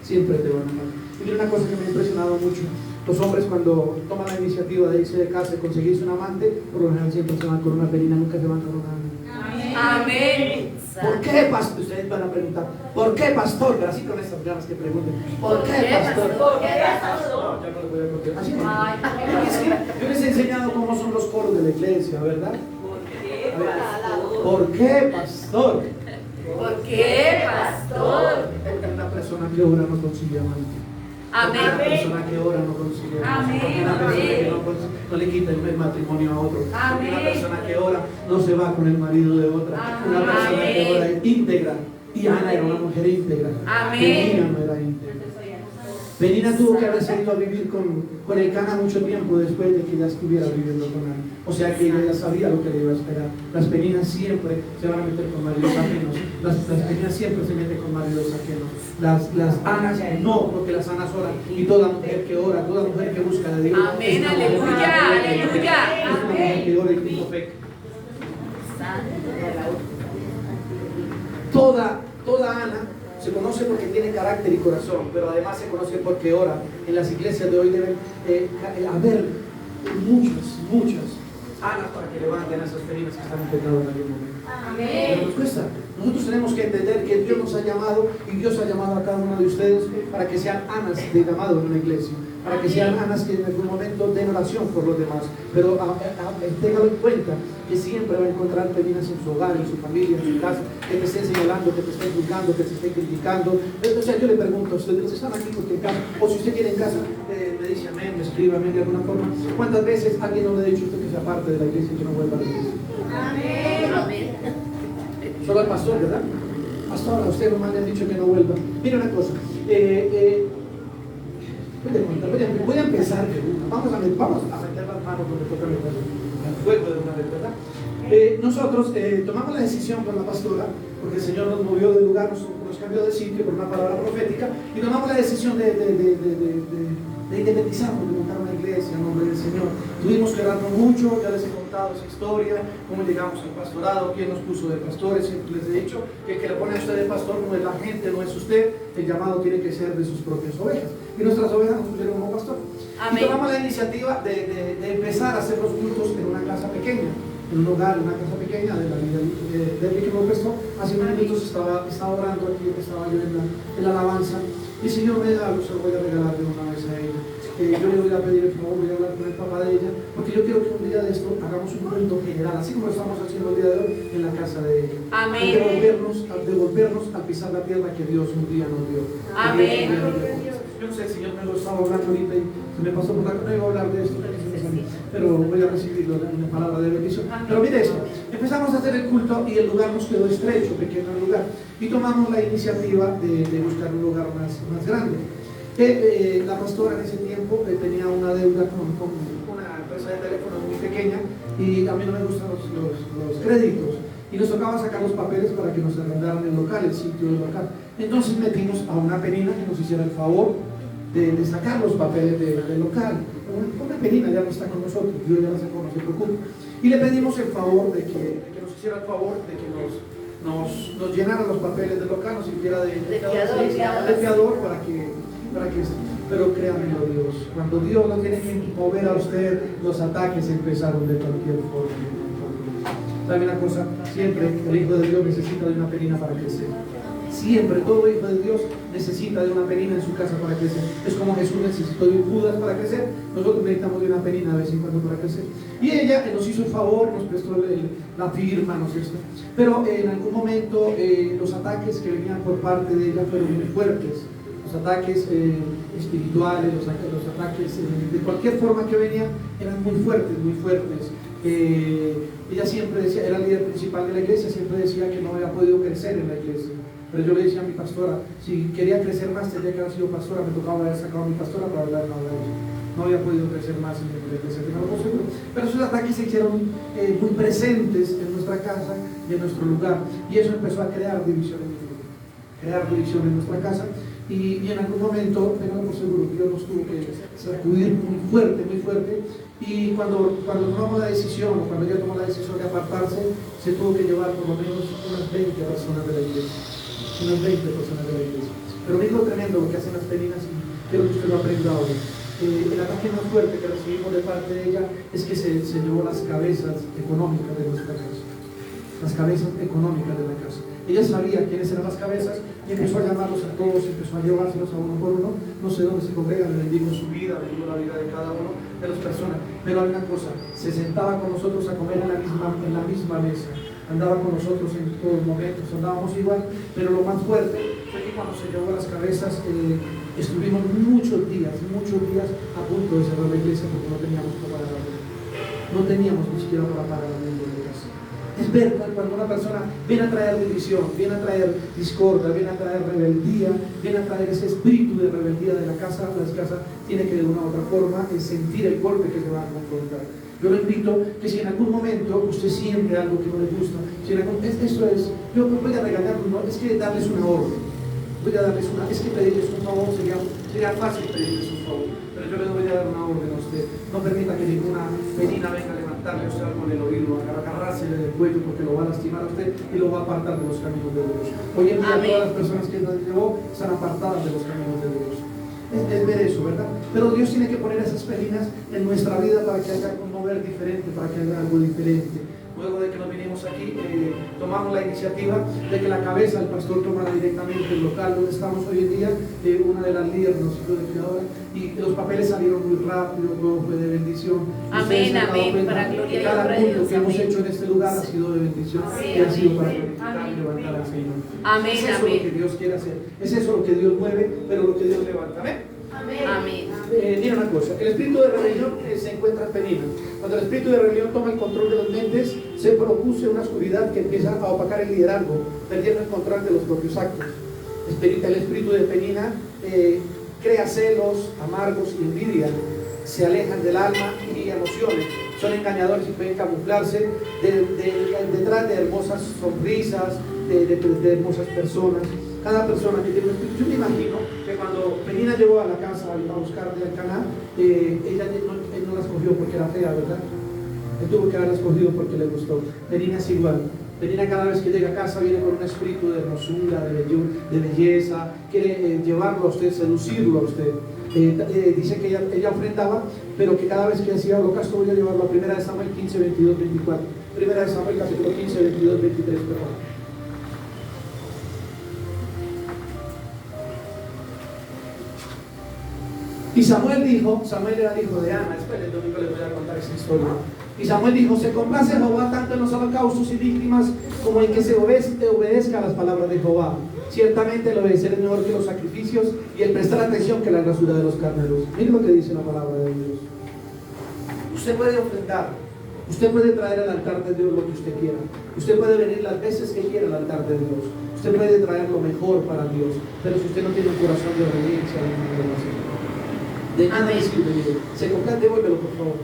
siempre te van a atacar. Y mira una cosa que me ha impresionado mucho: los hombres cuando toman la iniciativa de irse de casa y conseguirse un amante, por lo general siempre se van con una penina, nunca se van con una Ana. Amén. ¿Por qué, pastor? Ustedes van a preguntar, ¿por qué, pastor? Pero así con estas ganas que pregunten, ¿por qué, pastor? ¿Por qué, pastor? No, ya no les voy a contar. Así no. Es que yo les he enseñado cómo son los coros de la iglesia, ¿verdad? ¿Por qué, pastor? ¿Por qué, pastor? Porque una persona que ora no consigue amante. Amén. Una persona que ora no consigue amante. Amén. Una persona que no le quita el matrimonio a otro. Amén. Una persona que ora no se va con el marido de otra. Una persona que ora es íntegra. Y Ana era una mujer íntegra. Amén. Penina no era íntegra. Penina tuvo que haberse ido a vivir con el Cana mucho tiempo después de que ya estuviera viviendo con Ana. O sea que ella ya sabía lo que le iba a esperar. Las peninas siempre se van a meter con maridos ajenos. Las peninas siempre se meten con maridos ajenos. Las Anas no, porque las Anas oran. Y toda mujer que ora, toda mujer que busca de Dios. Amén, aleluya, aleluya. Es una mujer que ora y tiene fe. Toda Ana se conoce porque tiene carácter y corazón, pero además se conoce porque ora. En las iglesias de hoy deben haber muchas Anas para que levanten a esas peninas que están en pecado en algún momento. Pero nos cuesta. Nosotros tenemos que entender que Dios nos ha llamado y Dios ha llamado a cada uno de ustedes para que sean Anas de llamado en una iglesia, para que sean Anas que en algún momento den oración por los demás. Pero téngalo en cuenta que siempre va a encontrar peninas en su hogar, en su familia, en su casa, que te estén señalando, que te estén juzgando, que te estén criticando. O sea, yo le pregunto a ustedes, ¿están aquí porque en casa? O si usted tiene en casa, me dice amén, me escribe amén de alguna forma. ¿Cuántas veces alguien no le ha dicho a usted que sea parte de la iglesia y que no vuelva a la iglesia? Amén. Solo al pastor, ¿verdad? Pastor, a usted nomás le han dicho que no vuelva. Mira una cosa, voy a empezar de una. Vamos a meter las manos donde toca al fuego de una vez, ¿verdad? Nosotros tomamos la decisión con la pastora, porque el Señor nos movió de lugar, nos cambió de sitio por una palabra profética, y tomamos la decisión de independizarnos, de montar una iglesia en nombre del Señor. Tuvimos que orarnos mucho, ya les he contado esa historia, cómo llegamos al pastorado, quién nos puso de pastores. Siempre les he dicho que el que le pone a usted de pastor no es la gente, no es usted, el llamado tiene que ser de sus propias ovejas. Y nuestras ovejas nos pusieron como pastor. Amén. Y tomamos la iniciativa de empezar a hacer los cultos en una casa pequeña, en un hogar, en una casa pequeña de la vida de que me prestó. Hace unos minutos estaba orando aquí, estaba yo en la alabanza, y el Señor me da algo, se lo voy a regalar de una vez a ella. Yo le voy a pedir el favor, voy a hablar con el papá de ella, porque yo quiero que un día de esto hagamos un culto general, así como lo estamos haciendo el día de hoy en la casa de ella. Amén. Devolvernos al pisar la tierra que Dios un día nos dio. Amén. Yo no sé, el Señor me lo estaba hablando ahorita y se me pasó por la cabeza. No iba a hablar de esto, pero voy a recibirlo en una palabra de bendición. Pero mire esto, empezamos a hacer el culto y el lugar nos quedó estrecho, pequeño el lugar, y tomamos la iniciativa de buscar un lugar más grande. La pastora en ese tiempo tenía una deuda con una empresa de teléfono muy pequeña y a mí no me gustan los créditos y nos tocaba sacar los papeles para que nos arrendaran el local, el sitio del local. Entonces metimos a una penina que nos hiciera el favor de sacar los papeles del local. Una penina ya no está con nosotros, yo ya la sacó, no se preocupe. Y le pedimos el favor de que nos hiciera el favor de que nos llenara los papeles del local, nos hiciera de fiador para que pero créanme Dios, cuando Dios lo tiene que mover a usted, los ataques empezaron de cualquier forma. ¿Sabe una cosa? Siempre el hijo de Dios necesita de una penina para crecer. Siempre todo hijo de Dios necesita de una penina en su casa para crecer. Es como Jesús necesitó de un Judas para crecer, nosotros necesitamos de una penina de vez en cuando para crecer. Y ella nos hizo el favor, nos prestó la firma, nos esto. Pero en algún momento los ataques que venían por parte de ella fueron muy fuertes. Los ataques espirituales, los ataques de cualquier forma que venían eran muy fuertes, muy fuertes. Ella siempre decía, era el líder principal de la iglesia, siempre decía que no había podido crecer en la iglesia. Pero yo le decía a mi pastora, si quería crecer más tendría que haber sido pastora, me tocaba haber sacado a mi pastora para hablar de eso. No había podido crecer más en la iglesia, pero esos ataques se hicieron muy presentes en nuestra casa y en nuestro lugar, y eso empezó a crear división en nuestra casa. Y en algún momento, tengo por seguro, Dios nos tuvo que sacudir muy fuerte, y cuando tomamos la decisión, o cuando ella tomó la decisión de apartarse, se tuvo que llevar por lo menos unas 20 personas de la iglesia, pero me dijo tremendo lo que hacen las peninas, y quiero que usted lo aprenda ahora. El ataque más fuerte que recibimos de parte de ella es que se llevó las cabezas económicas de nuestra casa, las cabezas económicas de la casa. Ella sabía quiénes eran las cabezas y empezó a llamarlos a todos, empezó a llevárselos a uno por uno. No sé dónde se congregan, le bendigo su vida, bendigo la vida de cada uno de las personas. Pero hay una cosa, se sentaba con nosotros a comer en la misma mesa, andaba con nosotros en todos los momentos, andábamos igual, pero lo más fuerte fue que cuando se llevó las cabezas, estuvimos muchos días a punto de cerrar la iglesia porque no teníamos para pagar la luz. No teníamos ni siquiera para pagar la luz de la casa. Es ver cuando una persona viene a traer división, viene a traer discordia, viene a traer rebeldía, viene a traer ese espíritu de rebeldía de la casa tiene que de una u otra forma sentir el golpe que se va a confrontar. Yo le invito que si en algún momento usted siente algo que no le gusta, yo voy a regañarlo, no, es que darles una orden, es que pedirles un favor sería fácil pedirles un favor, pero yo les voy a dar una orden a usted. No permita que ninguna penina venga a levantarle usted algo en el oído, agarrarse del cuello porque lo va a lastimar a usted y lo va a apartar de los caminos de Dios. Hoy en día todas las personas que nos llevó están apartadas de los caminos de Dios. Es ver eso, ¿verdad? Pero Dios tiene que poner esas peninas en nuestra vida para que haya un mover diferente, para que haya algo diferente. Luego de que nos vinimos aquí, tomamos la iniciativa de que la cabeza del pastor tomara directamente el local donde estamos hoy en día. Una de las líderes nos hizo de fiadora y los papeles salieron muy rápido, todo fue de bendición. Amén, amén, para gloria y honra cada de culto Dios. que hemos hecho en este lugar ha sido de bendición y ha sido para glorificar y levantar al Señor. Amén, Es eso amén. lo que Dios quiere hacer, es eso lo que Dios mueve, pero lo que Dios levanta. Amén. Amén. Mira una cosa, el espíritu de rebelión se encuentra en penina. Cuando el espíritu de rebelión toma el control de los mentes, se produce una oscuridad que empieza a opacar el liderazgo, perdiendo el control de los propios actos. El espíritu de penina crea celos, amargos y envidia, se alejan del alma y emociones, son engañadores y pueden camuflarse detrás de hermosas sonrisas, de hermosas personas. Cada persona que tiene un espíritu, yo me imagino que cuando Penina llegó a la casa a buscar de Alcaná, él no la escogió porque era fea, ¿verdad? Él tuvo que haberla escogido porque le gustó. Penina es igual. Penina cada vez que llega a casa viene con un espíritu de hermosura, de belleza, quiere llevarlo a usted, seducirlo a usted. Dice que ella ofrendaba, pero que cada vez que hacía holocausto voy a llevarlo a 1 Samuel 15, 22, 24. 1 Samuel capítulo 15, 22, 23, perdón. Y Samuel era hijo de Ana. Espera, el domingo les voy a contar esa historia. Y Samuel dijo: se complace Jehová tanto en los holocaustos y víctimas como en que se obedezca a las palabras de Jehová. Ciertamente el obedecer es mejor que los sacrificios y el prestar atención que la grasura de los carneros. Miren lo que dice la palabra de Dios. Usted puede ofrendar, usted puede traer al altar de Dios lo que usted quiera, usted puede venir las veces que quiera al altar de Dios, usted puede traer lo mejor para Dios, pero si usted no tiene un corazón de obediencia, de nada le sirve. Se complace, devuélvelo por favor.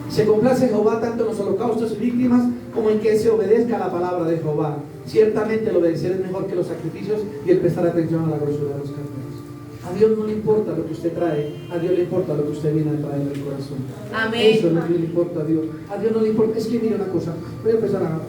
Se complace Jehová tanto en los holocaustos y víctimas como en que se obedezca a la palabra de Jehová. Ciertamente el obedecer es mejor que los sacrificios y el prestar atención a la grosura de los carneros. A Dios no le importa lo que usted trae, a Dios le importa lo que usted viene a traer del corazón. Amén. Eso es lo que le importa a Dios. A Dios no le importa. Es que mire una cosa, voy a empezar a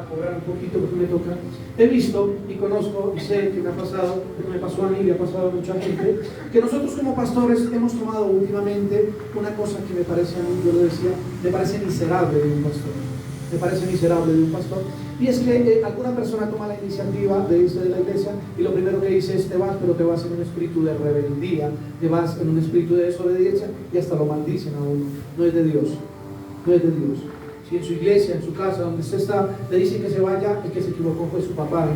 cobrar un poquito porque me toca. He visto y conozco y sé que me ha pasado, que me pasó a mí y le ha pasado a mucha gente, que nosotros como pastores hemos tomado últimamente una cosa que me parece a mí, yo lo decía, me parece miserable de un pastor. Me parece miserable de un pastor. Y es que alguna persona toma la iniciativa de irse de la iglesia y lo primero que dice es: te vas, pero te vas en un espíritu de rebeldía, te vas en un espíritu de desobediencia, y hasta lo maldicen a uno. No es de Dios, no es de Dios. Si en su iglesia, en su casa, donde usted está, le dicen que se vaya, el que se equivocó fue su papá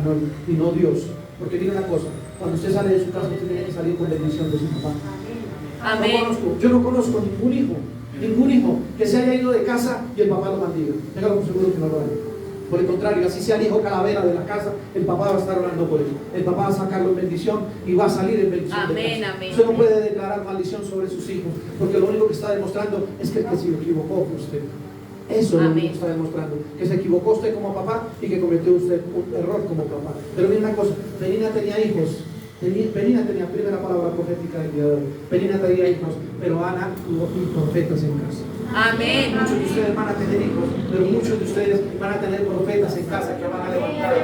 y no Dios. Porque mire una cosa, cuando usted sale de su casa, usted tiene que salir con bendición de su papá. Amén. Yo no conozco ningún hijo que se haya ido de casa y el papá lo maldiga. Téngalo por seguro que no lo haga. Por el contrario, así sea el hijo calavera de la casa, el papá va a estar orando por él. El papá va a sacarlo en bendición y va a salir en bendición. Amén, amén. Usted no puede declarar maldición sobre sus hijos, porque lo único que está demostrando es que el que se equivocó fue usted. Eso es lo que está demostrando, que se equivocó usted como papá y que cometió usted un error como papá. Pero mira una cosa, Penina tenía hijos. Penina tenía primera palabra profética del día de hoy. Penina tenía hijos, pero Ana tuvo profetas en casa. Amén. Muchos de ustedes van a tener hijos, pero muchos de ustedes van a tener profetas en casa que van a levantar.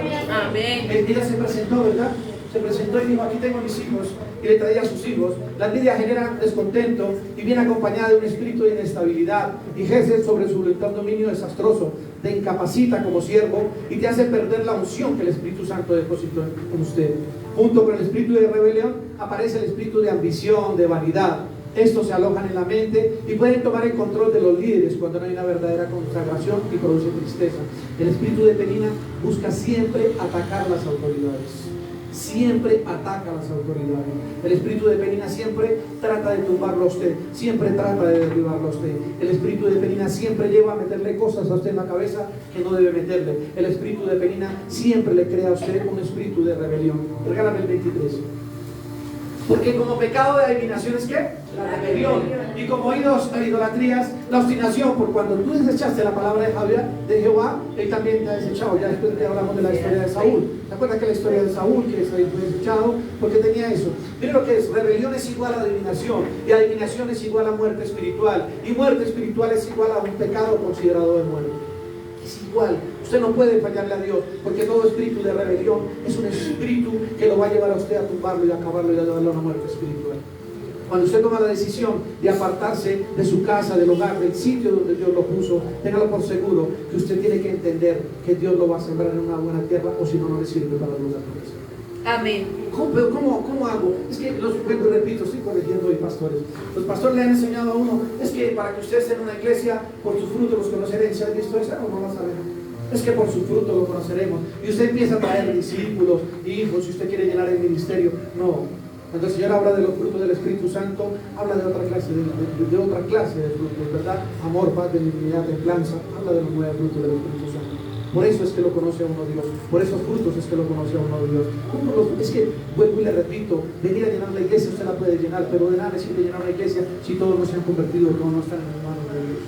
Amén. Ella se presentó, ¿verdad? Se presentó y dijo: aquí tengo a mis hijos, y le traía a sus hijos. La envidia genera descontento y viene acompañada de un espíritu de inestabilidad, y ejerce sobre su voluntad un dominio desastroso, te incapacita como siervo y te hace perder la unción que el Espíritu Santo depositó en usted. Junto con el espíritu de rebelión aparece el espíritu de ambición, de vanidad. Estos se alojan en la mente y pueden tomar el control de los líderes cuando no hay una verdadera consagración y produce tristeza. El espíritu de Penina busca siempre atacar las autoridades. Siempre ataca a las autoridades. El espíritu de Penina siempre trata de tumbarlo a usted, siempre trata de derribarlo a usted. El espíritu de Penina siempre lleva a meterle cosas a usted en la cabeza que no debe meterle. El espíritu de Penina siempre le crea a usted un espíritu de rebelión. Regálame el 23. Porque como pecado de adivinación es ¿qué? La rebelión. Y como idolatrías, la obstinación. Por cuando tú desechaste la palabra de Jehová, Él también te ha desechado. Ya después hablamos de la historia de Saúl. ¿Te acuerdas que la historia de Saúl, que fue desechado porque tenía eso? Miren lo que es: rebelión es igual a adivinación, y adivinación es igual a muerte espiritual, y muerte espiritual es igual a un pecado considerado de muerte. Es igual. Usted no puede fallarle a Dios, porque todo espíritu de rebelión es un espíritu que lo va a llevar a usted a tumbarlo y a acabarlo y a llevarlo a una muerte espiritual. Cuando usted toma la decisión de apartarse de su casa, del hogar, del sitio donde Dios lo puso, téngalo por seguro que usted tiene que entender que Dios lo va a sembrar en una buena tierra, o si no, no le sirve para el lugar que sea. Amén. ¿Cómo hago? Es que, repito, estoy corrigiendo hoy pastores. Los pastores le han enseñado a uno: es que para que usted esté en una iglesia, por sus frutos los conoceréis. ¿Se ha visto eso? No lo saben. Es que por su fruto lo conoceremos. Y usted empieza a traer discípulos, hijos, si usted quiere llenar el ministerio. No. Cuando el Señor habla de los frutos del Espíritu Santo, habla de otra clase de frutos, ¿verdad? Amor, paz, benignidad, templanza. Habla de los 9 frutos del Espíritu Santo. Por eso es que lo conoce a uno Dios. Por esos frutos es que lo conoce a uno Dios. Es que, vuelvo y le repito, venir a llenar la iglesia usted la puede llenar, pero de nada me sirve llenar la iglesia si todos no se han convertido, todos no están en las manos de Dios.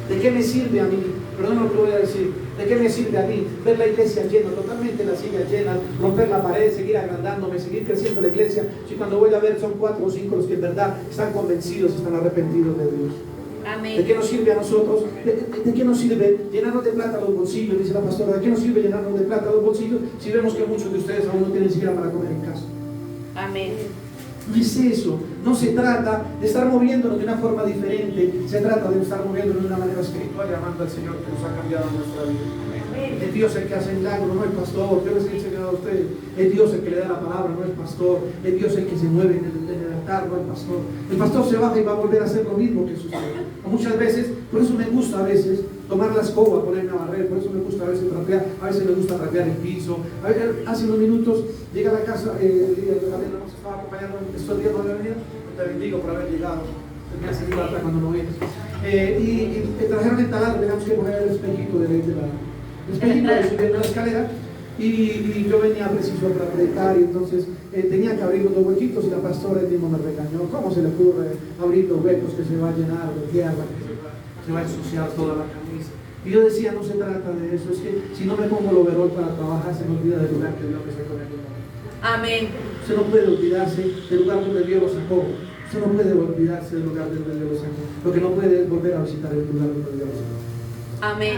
¿De qué me sirve a mí? Perdón lo que voy a decir. ¿De qué me sirve a mí ver la iglesia llena, totalmente las sillas llenas, romper la pared, seguir agrandándome, seguir creciendo la iglesia, si cuando voy a ver son 4 o 5 los que en verdad están convencidos, están arrepentidos de Dios? Amén. ¿De qué nos sirve a nosotros? ¿De qué nos sirve llenarnos de plata los bolsillos? Dice la pastora. ¿De qué nos sirve llenarnos de plata los bolsillos si vemos que muchos de ustedes aún no tienen ni siquiera para comer en casa? Amén. No es eso. No se trata de estar moviéndonos de una forma diferente. Se trata de estar moviéndonos de una manera espiritual y amando al Señor que nos ha cambiado nuestra vida. Es Dios el que hace milagros, no el pastor. Yo les he enseñado a ustedes. Es Dios el que le da la palabra, no el pastor. Es Dios el que se mueve en el altar, no el pastor. El pastor se baja y va a volver a hacer lo mismo que sucede. Muchas veces, por eso me gusta a veces, tomar la escoba, ponerme a barrer. Por eso me gusta a veces trapear, a veces me gusta trapear el piso. Hace unos minutos llegué a la casa, el día de la nos estaba acompañando estos días, no había venido, te bendigo por haber llegado. Me hace falta cuando no vienes. Y trajeron el taladro, teníamos que poner el espejito de subir la escalera. Y yo venía preciso para predicar, y entonces tenía que abrir los dos huequitos, y la pastora el mismo me regañó. ¿Cómo se le ocurre abrir los huecos, que se va a llenar de tierra, que se va a ensuciar toda la camisa? Y yo decía, no se trata de eso, es que si no me pongo el overol para trabajar, se me olvida del lugar que Dios me sacó en aquel momento. Amén. Usted no puede olvidarse del lugar donde Dios lo sacó. Usted no puede olvidarse del lugar donde Dios lo sacó. Lo que no puede es volver a visitar el lugar donde Dios lo sacó. Amén.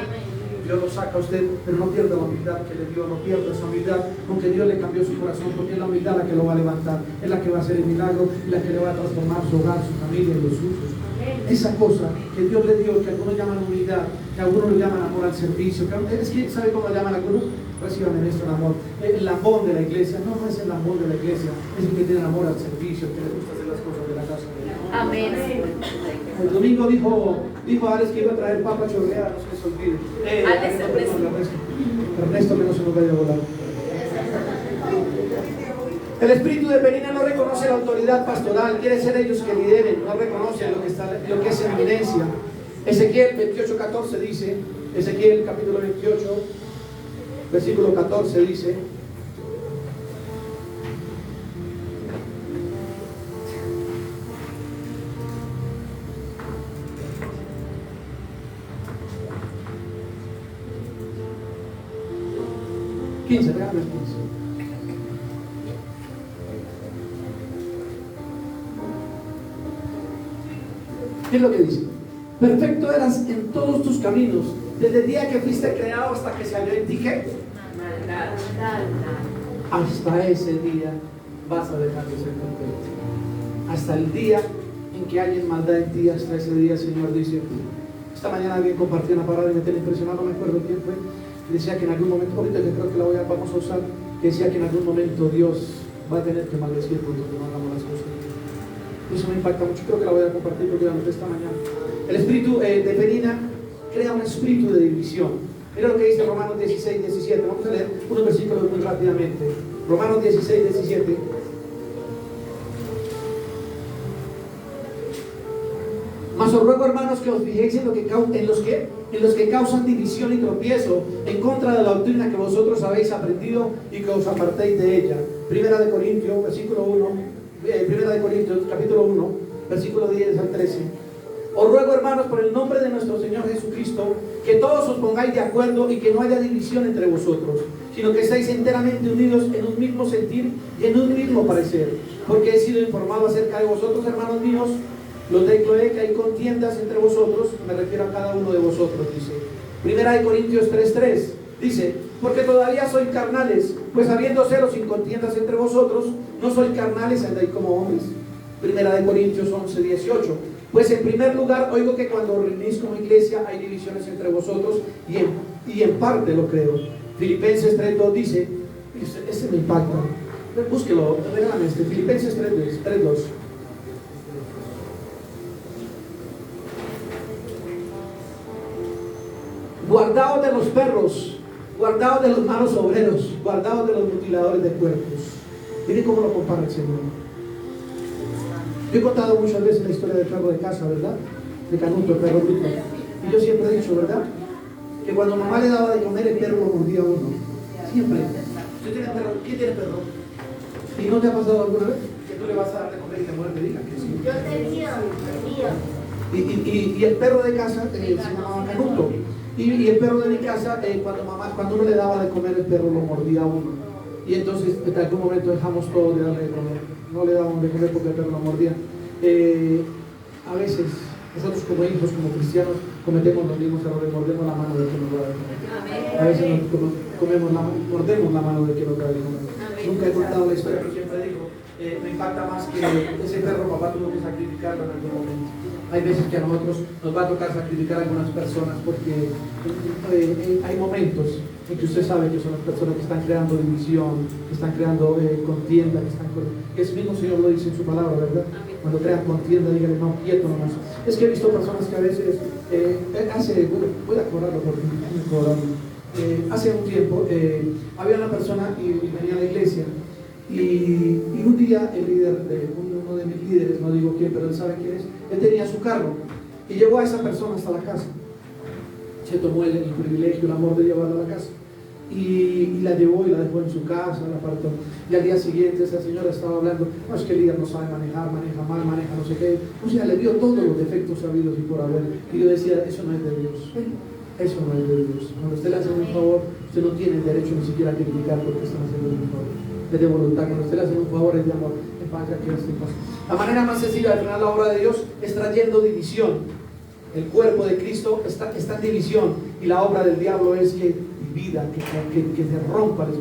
Dios lo saca a usted, pero no pierda la humildad que le dio, no pierda esa humildad, aunque Dios le cambió su corazón, porque es la humildad la que lo va a levantar, es la que va a hacer el milagro, es la que le va a transformar su hogar, su familia y los suyos. Esa cosa que Dios le dio, que algunos llaman humildad, que algunos lo llaman amor al servicio, es que ¿sabe cómo lo llaman algunos? Reciban en esto el amor, el lambón de la iglesia. No, no es el lambón de la iglesia, es el que tiene amor al servicio, el que le gusta hacer las cosas de la casa de Dios. Amén. El domingo dijo Alex que iba a traer papa chorreada, no se les olvide. Ernesto, que no se nos vaya a volar. El espíritu de Penina no reconoce la autoridad pastoral, quiere ser ellos que lideren, no reconoce lo que es eminencia. Ezequiel 28:14 dice, Ezequiel capítulo 28, versículo 14 dice: déjame el 15. ¿Qué es lo que dice? Perfecto eras en todos tus caminos, desde el día que fuiste creado hasta que se halló en ti ¿qué? Hasta ese día vas a dejar de ser perfecto. Hasta el día en que alguien maldad en ti, hasta ese día el Señor dice. Esta mañana alguien compartió una palabra y me tiene impresionado, no me acuerdo quién fue. Decía que en algún momento, ahorita que creo que vamos a usar, que decía que en algún momento Dios va a tener que maldecir porque no hagamos las cosas. Eso me impacta mucho, creo que la voy a compartir porque la noté esta mañana. El espíritu de Penina crea un espíritu de división. Mira lo que dice Romanos 16:17. Vamos a leer unos versículos muy rápidamente. Romanos 16:17. Mas os ruego, hermanos, que os fijéis en los que causan división y tropiezo en contra de la doctrina que vosotros habéis aprendido y que os apartéis de ella. Primera de Corintios, capítulo 1, versículo 10 al 13. Os ruego, hermanos, por el nombre de nuestro Señor Jesucristo, que todos os pongáis de acuerdo y que no haya división entre vosotros, sino que estéis enteramente unidos en un mismo sentir y en un mismo parecer. Porque he sido informado acerca de vosotros, hermanos míos, los de Cloé, que hay contiendas entre vosotros. Me refiero a cada uno de vosotros, dice. Primera de Corintios 3:3 dice: porque todavía sois carnales, pues habiendo celos y contiendas entre vosotros, no sois carnales, andáis como hombres. Primera de Corintios 11:18: pues en primer lugar oigo que cuando os reunís como iglesia hay divisiones entre vosotros, y en parte lo creo. Filipenses 3:2 dice, ese me impacta, búsquelo, regálame este, Filipenses 3:2. Guardaos de los perros, guardaos de los malos obreros, guardaos de los mutiladores de cuerpos. Miren cómo lo compara el Señor. Yo he contado muchas veces la historia del perro de casa, ¿verdad? De Canuto, el perro bruto. Y yo siempre he dicho, ¿verdad? Que cuando mamá le daba de comer, el perro lo mordía a uno. Siempre. ¿Usted tiene perro? ¿Quién tiene perro? ¿Y no te ha pasado alguna vez que tú le vas a dar de comer y te muerde? Diga que sí. Yo tenía. Y el perro de casa se llamaba Canuto. Y el perro de mi casa, cuando uno le daba de comer, el perro lo mordía a uno. Y entonces en algún momento dejamos todo de darle de comer. No le dábamos de comer porque el perro lo mordía. A veces nosotros como hijos, como cristianos, cometemos los mismos errores, mordemos la mano de quien nos da de comer. A veces mordemos la mano de quien nos da de comer. Nunca he contado la historia, pero siempre digo, me impacta más que ese perro papá tuvo que sacrificarlo en algún momento. Hay veces que a nosotros nos va a tocar sacrificar a algunas personas porque hay momentos en que usted sabe que son las personas que están creando división, que están creando contienda, que ese mismo Señor lo dice en su palabra, ¿verdad? Cuando crean contienda, díganle, no, quieto nomás. Es que he visto personas que a veces, voy a cobrarlo porque me cobrarlo. Hace un tiempo había una persona y venía a la iglesia y un día el líder, uno de mis líderes, no digo quién, pero él sabe quién es, él tenía su carro y llevó a esa persona hasta la casa. Se tomó el privilegio, el amor de llevarla a la casa y la llevó y la dejó en su casa, la apartó. Y al día siguiente esa señora estaba hablando, no, es que el líder no sabe manejar, maneja mal, maneja no sé qué. O sea, le dio todos los defectos sabidos y por haber. Y yo decía, eso no es de Dios. Eso no es de Dios. Cuando usted le hace un favor, usted no tiene el derecho ni siquiera a criticar porque están haciendo un favor. Es de voluntad. Cuando usted le hace un favor, es de amor. En paz, aquí este paso. La manera más sencilla de frenar la obra de Dios es trayendo división. El cuerpo de Cristo está en división y la obra del diablo es que divida, que se rompa el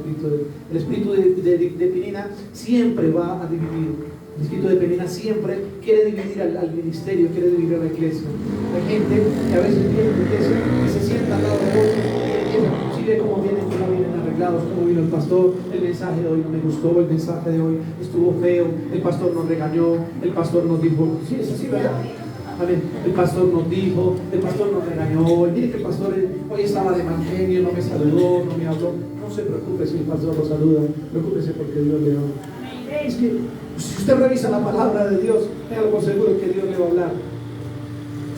espíritu de Penina siempre va a dividir. El espíritu de Penina siempre quiere dividir al ministerio, quiere dividir a la iglesia. Hay gente que a veces viene a la iglesia y se sienta al lado de otros y ve cómo vienen arreglados, cómo vino el pastor, el mensaje de hoy no me gustó, el mensaje de hoy estuvo feo, el pastor nos regañó, el pastor nos dijo, sí, es así, ¿verdad? Amén. El pastor nos dijo, el pastor nos regañó, y mire que el pastor hoy estaba de mal genio, no me saludó, no me habló. No se preocupe si el pastor lo saluda, preocúpese porque Dios le ama. Es que si usted revisa la palabra de Dios, téngalo por seguro que Dios le va a hablar.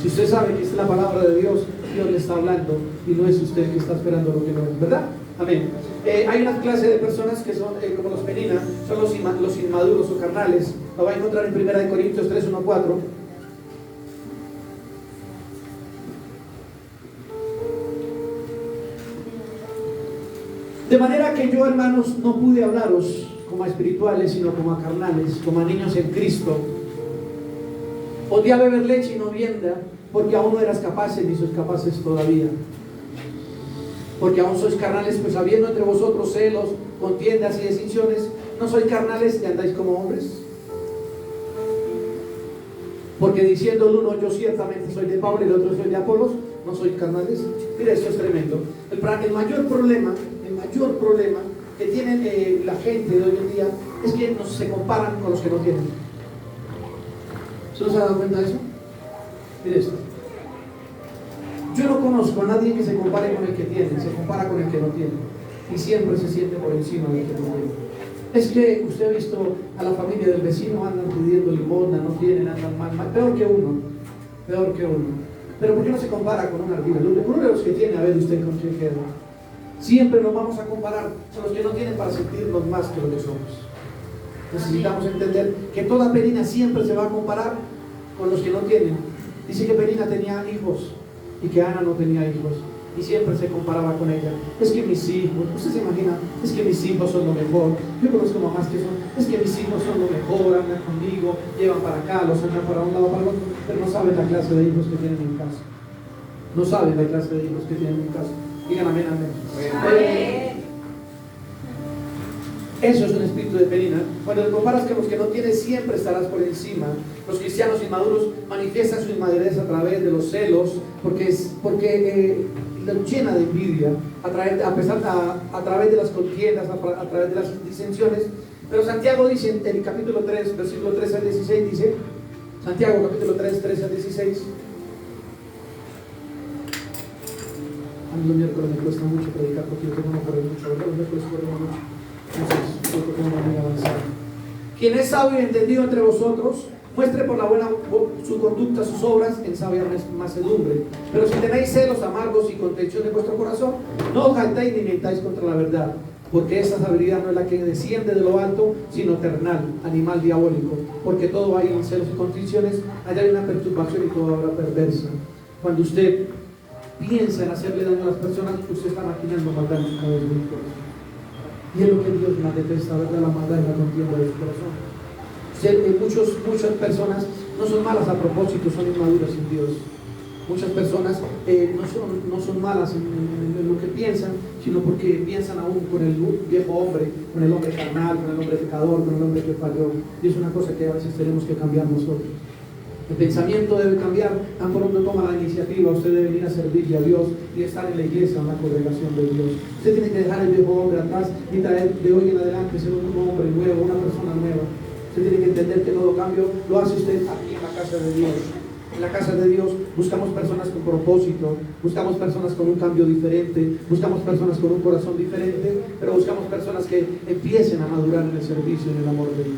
Si usted sabe que es la palabra de Dios, Dios le está hablando y no es usted que está esperando lo que no es, ¿verdad? Amén. Hay una clase de personas que son como los Penina, son los inmaduros o carnales. Lo va a encontrar en 1 Corintios 3, 1, 4. De manera que yo, hermanos, no pude hablaros como a espirituales, sino como a carnales, como a niños en Cristo. Podía beber leche y no vianda, porque aún no eras capaces, ni sois capaces todavía. Porque aún sois carnales, pues habiendo entre vosotros celos, contiendas y distinciones, no sois carnales y andáis como hombres. Porque diciendo el uno, yo ciertamente soy de Pablo, y el otro soy de Apolos, no sois carnales. Mira, esto es tremendo. El mayor problema que tiene la gente de hoy en día es que se comparan con los que no tienen. ¿Se nos ha dado cuenta de eso? Mire esto. Yo no conozco a nadie que se compare con el que tiene, se compara con el que no tiene. Y siempre se siente por encima del que no tiene. Es que usted ha visto a la familia del vecino, andan pidiendo limosna, no tienen, andan mal, peor que uno. Pero ¿por qué no se compara con un ardilla? Con uno de los que tiene, a ver usted con quién queda. Siempre nos vamos a comparar con los que no tienen para sentirnos más que lo que somos. Necesitamos entender que toda Penina siempre se va a comparar con los que no tienen. Dice que Penina tenía hijos y que Ana no tenía hijos y siempre se comparaba con ella. Es que mis hijos, usted se imagina, es que mis hijos son lo mejor. Yo conozco mamás que son, es que mis hijos son lo mejor, andan conmigo, llevan para acá, los andan para un lado, para el otro, pero no saben la clase de hijos que tienen en casa. No saben la clase de hijos que tienen en casa. Digan amén, amén. Eso es un espíritu de Penina. Cuando te comparas con los que no tienes, siempre estarás por encima. Los cristianos inmaduros manifiestan su inmadurez a través de los celos, porque lo llena de envidia, a través de las contiendas, a través de las disensiones. Pero Santiago dice en el capítulo 3, versículo 13 al 16, dice, Santiago capítulo 3, 13 al 16. A mí los miércoles me cuesta mucho predicar porque yo tengo que correr mucho, ¿verdad? Los miércoles corremos mucho. Entonces, yo creo que no voy a avanzar. Quien es sabio y entendido entre vosotros, muestre por la buena su conducta, sus obras en sabia mansedumbre. Pero si tenéis celos amargos y contención en vuestro corazón, no os jactéis ni mentáis contra la verdad, porque esa sabiduría no es la que desciende de lo alto, sino terrenal, animal diabólico. Porque todo hay en celos y contenciones, allá hay una perturbación y toda obra perversa. Cuando usted piensa en hacerle daño a las personas, usted está maquinando maldad en su cabeza. Y es lo que Dios más detesta, ¿verdad? La maldad y la contienda de su corazón. Muchas personas no son malas a propósito, son inmaduras en Dios. Muchas personas no son malas en lo que piensan, sino porque piensan aún con el viejo hombre, con el hombre carnal, con el hombre pecador, con el hombre que falló. Y es una cosa que a veces tenemos que cambiar nosotros. El pensamiento debe cambiar. Tan pronto toma la iniciativa, usted debe venir a servirle a Dios y estar en la iglesia, en la congregación de Dios. Usted tiene que dejar el viejo hombre atrás y traer de hoy en adelante ser un hombre nuevo, una persona nueva. Usted tiene que entender que todo cambio lo hace usted aquí en la casa de Dios. En la casa de Dios buscamos personas con propósito, buscamos personas con un cambio diferente, buscamos personas con un corazón diferente, pero buscamos personas que empiecen a madurar en el servicio y en el amor de Dios.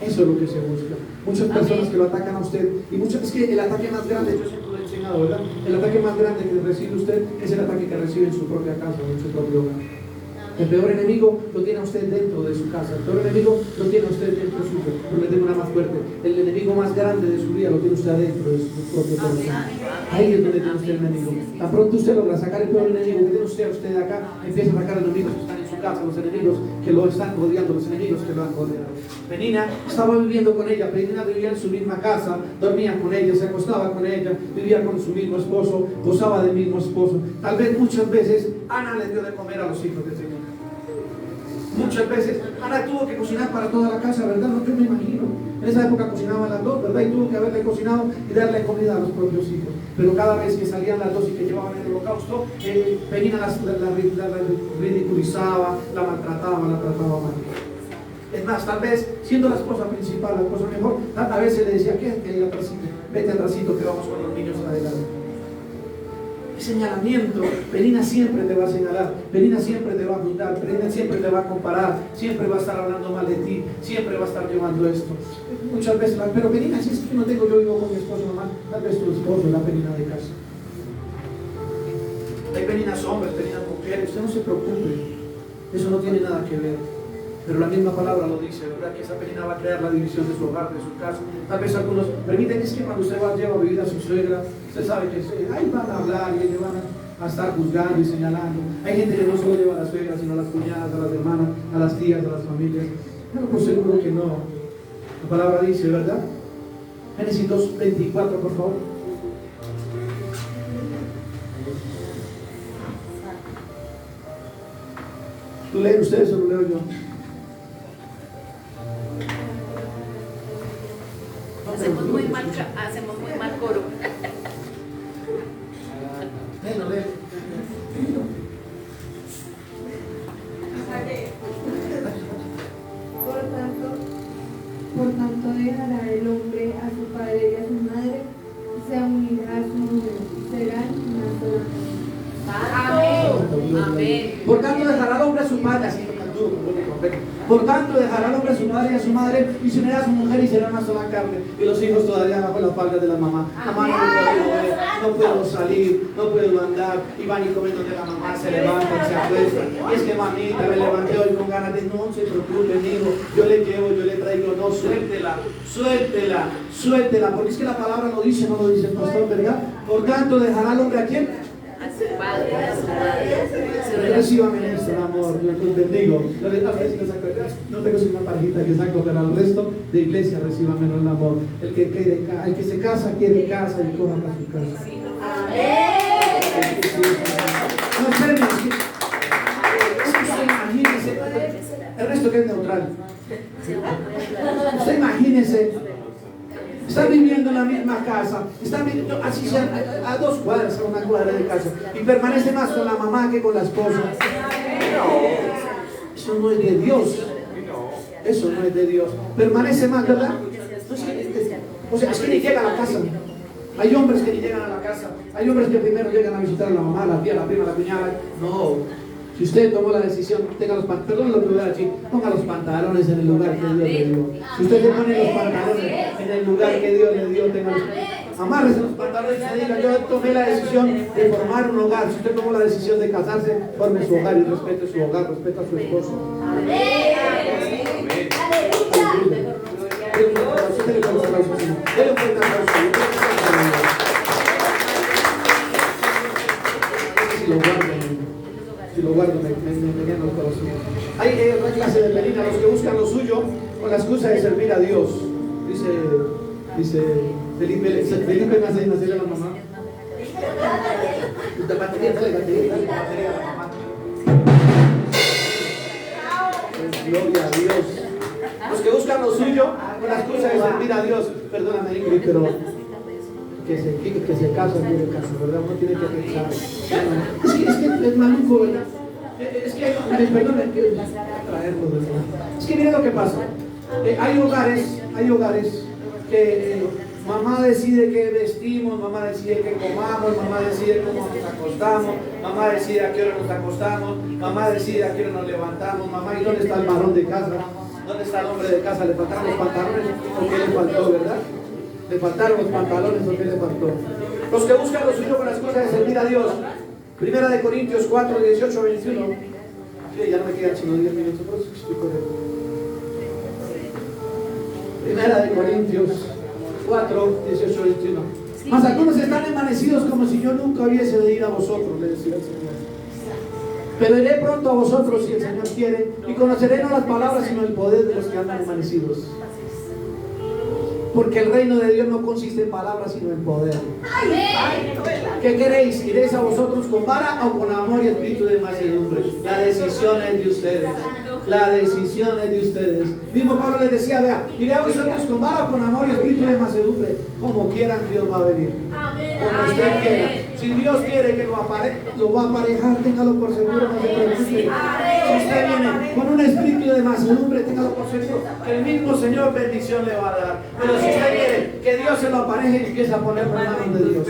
Eso es lo que se busca. Muchas personas que lo atacan a usted, y muchas, es que el ataque más grande, yo siempre lo he enseñado, ¿verdad? El ataque más grande que recibe usted es el ataque que recibe en su propia casa o en su propio hogar. El peor enemigo lo tiene a usted dentro de su casa. El peor enemigo lo tiene a usted dentro suyo. Pero le tengo una más fuerte. El enemigo más grande de su vida lo tiene usted adentro de su propio corazón. Ahí es donde tiene usted el enemigo. Tan pronto usted logra sacar el peor enemigo que tiene usted de acá, empieza a sacar enemigos que están en su casa, los enemigos que lo están rodeando, los enemigos que lo han rodeado. Penina estaba viviendo con ella. Penina vivía en su misma casa, dormía con ella, se acostaba con ella, vivía con su mismo esposo, gozaba del mismo esposo. Tal vez muchas veces Ana le dio de comer a los hijos de Señor. Muchas veces Ana tuvo que cocinar para toda la casa, ¿verdad? No, yo me imagino. En esa época cocinaban las dos, ¿verdad? Y tuvo que haberle cocinado y darle comida a los propios hijos. Pero cada vez que salían las dos y que llevaban el holocausto, Penina la ridiculizaba, la maltrataba, la trataba mal. Es más, tal vez siendo la esposa principal, la esposa mejor, a veces le decía, ¿qué? Vete atrásito que vamos con los niños adelante. Señalamiento, Penina siempre te va a señalar, Penina siempre te va a juzgar, Penina siempre te va a comparar, siempre va a estar hablando mal de ti, siempre va a estar llevando esto. Muchas veces, pero Penina, si es que no tengo, yo vivo con mi esposo nomás, tal vez tu esposo es la Penina de casa. Hay Peninas hombres, Peninas mujeres, usted no se preocupe, eso no tiene nada que ver. Pero la misma palabra lo dice, ¿verdad? Que esa Penina va a crear la división de su hogar, de su casa. Tal vez algunos permiten, es que cuando usted lleva a vivir a su suegra, usted sabe que ahí van a hablar y le van a estar juzgando y señalando. Hay gente que no solo lleva a las suegras, sino a las cuñadas, a las hermanas, a las tías, a las familias. Pero por seguro que no. La palabra dice, ¿verdad? Génesis 2:24, por favor. ¿Tú leen ustedes o lo leo yo? Hacemos muy mal coro. Léelo. Por tanto dejará el hombre a su padre y a su madre, y se unirá a su mujer, y serán una sola carne. Amén. Por tanto dejará al hombre a su padre, así lo cantó, por tanto dejará al hombre a su padre y a su madre, y se unirá a su mujer y será una sola carne. Y los hijos todavía bajo la falda de la mamá. Mamá, no puedo ver, no puedo salir, no puedo andar. Y van y comen donde la mamá, se levantan, se acuestan. Y es que mamita, me levanté hoy con ganas de no se preocupe, hijo, yo le llevo, yo le traigo, no, suéltela, porque es que la palabra lo dice, no lo dice el pastor, ¿verdad? Por tanto dejará al hombre a quién. A su padre, a su madre. Recíbame esto, amor, yo los bendigo. No tengo sino una parejita que saco, pero al resto de iglesia recíbame el amor. El que se casa quiere casa y coja para su casa. No, espérenme, es que usted imagínese, el resto que es neutral. Usted imagínese. Están viviendo en la misma casa, están viviendo así sea, a 2 cuadras, a 1 cuadra de casa, y permanece más con la mamá que con la esposa. Eso no es de Dios. Eso no es de Dios. Permanece más, ¿verdad? O sea, es que ni llega a la casa. Hay hombres que ni llegan a la casa. Hay hombres que primero llegan a visitar a la mamá, a la tía, a la prima, a la cuñada. No. Si usted tomó la decisión, ponga los pantalones en el lugar que Dios le dio. Si usted se pone los pantalones en el lugar que Dios le dio, amárrese los pantalones y diga, yo tomé la decisión de formar un hogar. Si usted tomó la decisión de casarse, forme su hogar y respete su hogar, respeta a su esposo. Si lo guardo, me lleno el corazón. Hay otra clase de Penina, los que buscan lo suyo con la excusa de servir a Dios. Dice Felipe nace a la mamá. La batería, dale batería a la mamá. Gloria a Dios. Los que buscan buscan lo suyo con la excusa de servir a Dios. Perdóname, Ingrid, pero que se casa, tiene casa, ¿verdad? Uno tiene que pensar. Es que es maluco, ¿verdad? Es que, perdón, traerlo, ¿verdad? Es que miren lo que pasa. Hay hogares que mamá decide qué vestimos, mamá decide qué comamos, mamá decide cómo nos acostamos, mamá decide a qué hora nos acostamos, mamá decide a qué hora nos levantamos, mamá, ¿y dónde está el varón de casa? ¿Dónde está el hombre de casa? ¿Le faltaron los pantalones? ¿O qué le faltó, verdad? Le faltaron los pantalones, ¿o qué le faltó? Los que buscan lo suyo con las cosas de servir a Dios. Primera de Corintios 4, 18, 21. Sí, ya no me quedan sino 10 minutos, por eso estoy corriendo. Primera de Corintios 4, 18, 21. Mas algunos están envanecidos como si yo nunca hubiese de ir a vosotros, le decía el Señor. Pero iré pronto a vosotros si el Señor quiere, y conoceré no las palabras sino el poder de los que andan envanecidos. Porque el reino de Dios no consiste en palabras sino en poder. ¿Qué queréis? ¿Iréis a vosotros con vara o con amor y espíritu de mansedumbre? La decisión es de ustedes. La decisión es de ustedes. Mismo Pablo les decía, vea, iré a vosotros con vara o con amor y espíritu de mansedumbre. Como quieran, Dios va a venir. Como usted quiera. Si Dios quiere que lo va a aparejar, téngalo por seguro, no se preocupe. Si usted viene con un espíritu de mansedumbre, téngalo por seguro que el mismo Señor bendición le va a dar. Pero si usted quiere que Dios se lo apareje, empieza a ponerlo en manos de Dios.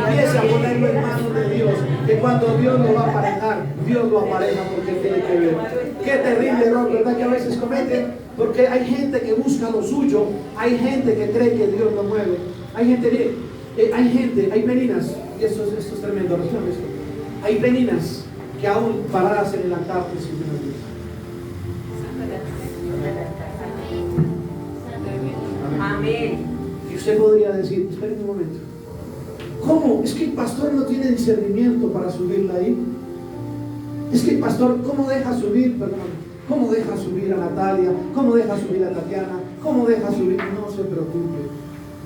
Empieza a ponerlo en manos de Dios. Que cuando Dios lo va a aparejar, Dios lo apareja porque tiene que ver. Qué terrible error, ¿verdad? Que a veces cometen, porque hay gente que busca lo suyo, hay gente que cree que Dios lo mueve. Hay gente, mire, hay meninas, y esto es tremendo, ¿no? Hay meninas que aún paradas en el altar le sirven a Dios. Amén. Y usted podría decir, esperen un momento, ¿cómo? Es que el pastor no tiene discernimiento para subirla ahí. Es que el pastor, ¿cómo deja subir? Perdón, ¿cómo deja subir a Natalia? ¿Cómo deja subir a Tatiana? ¿Cómo deja subir? No se preocupe,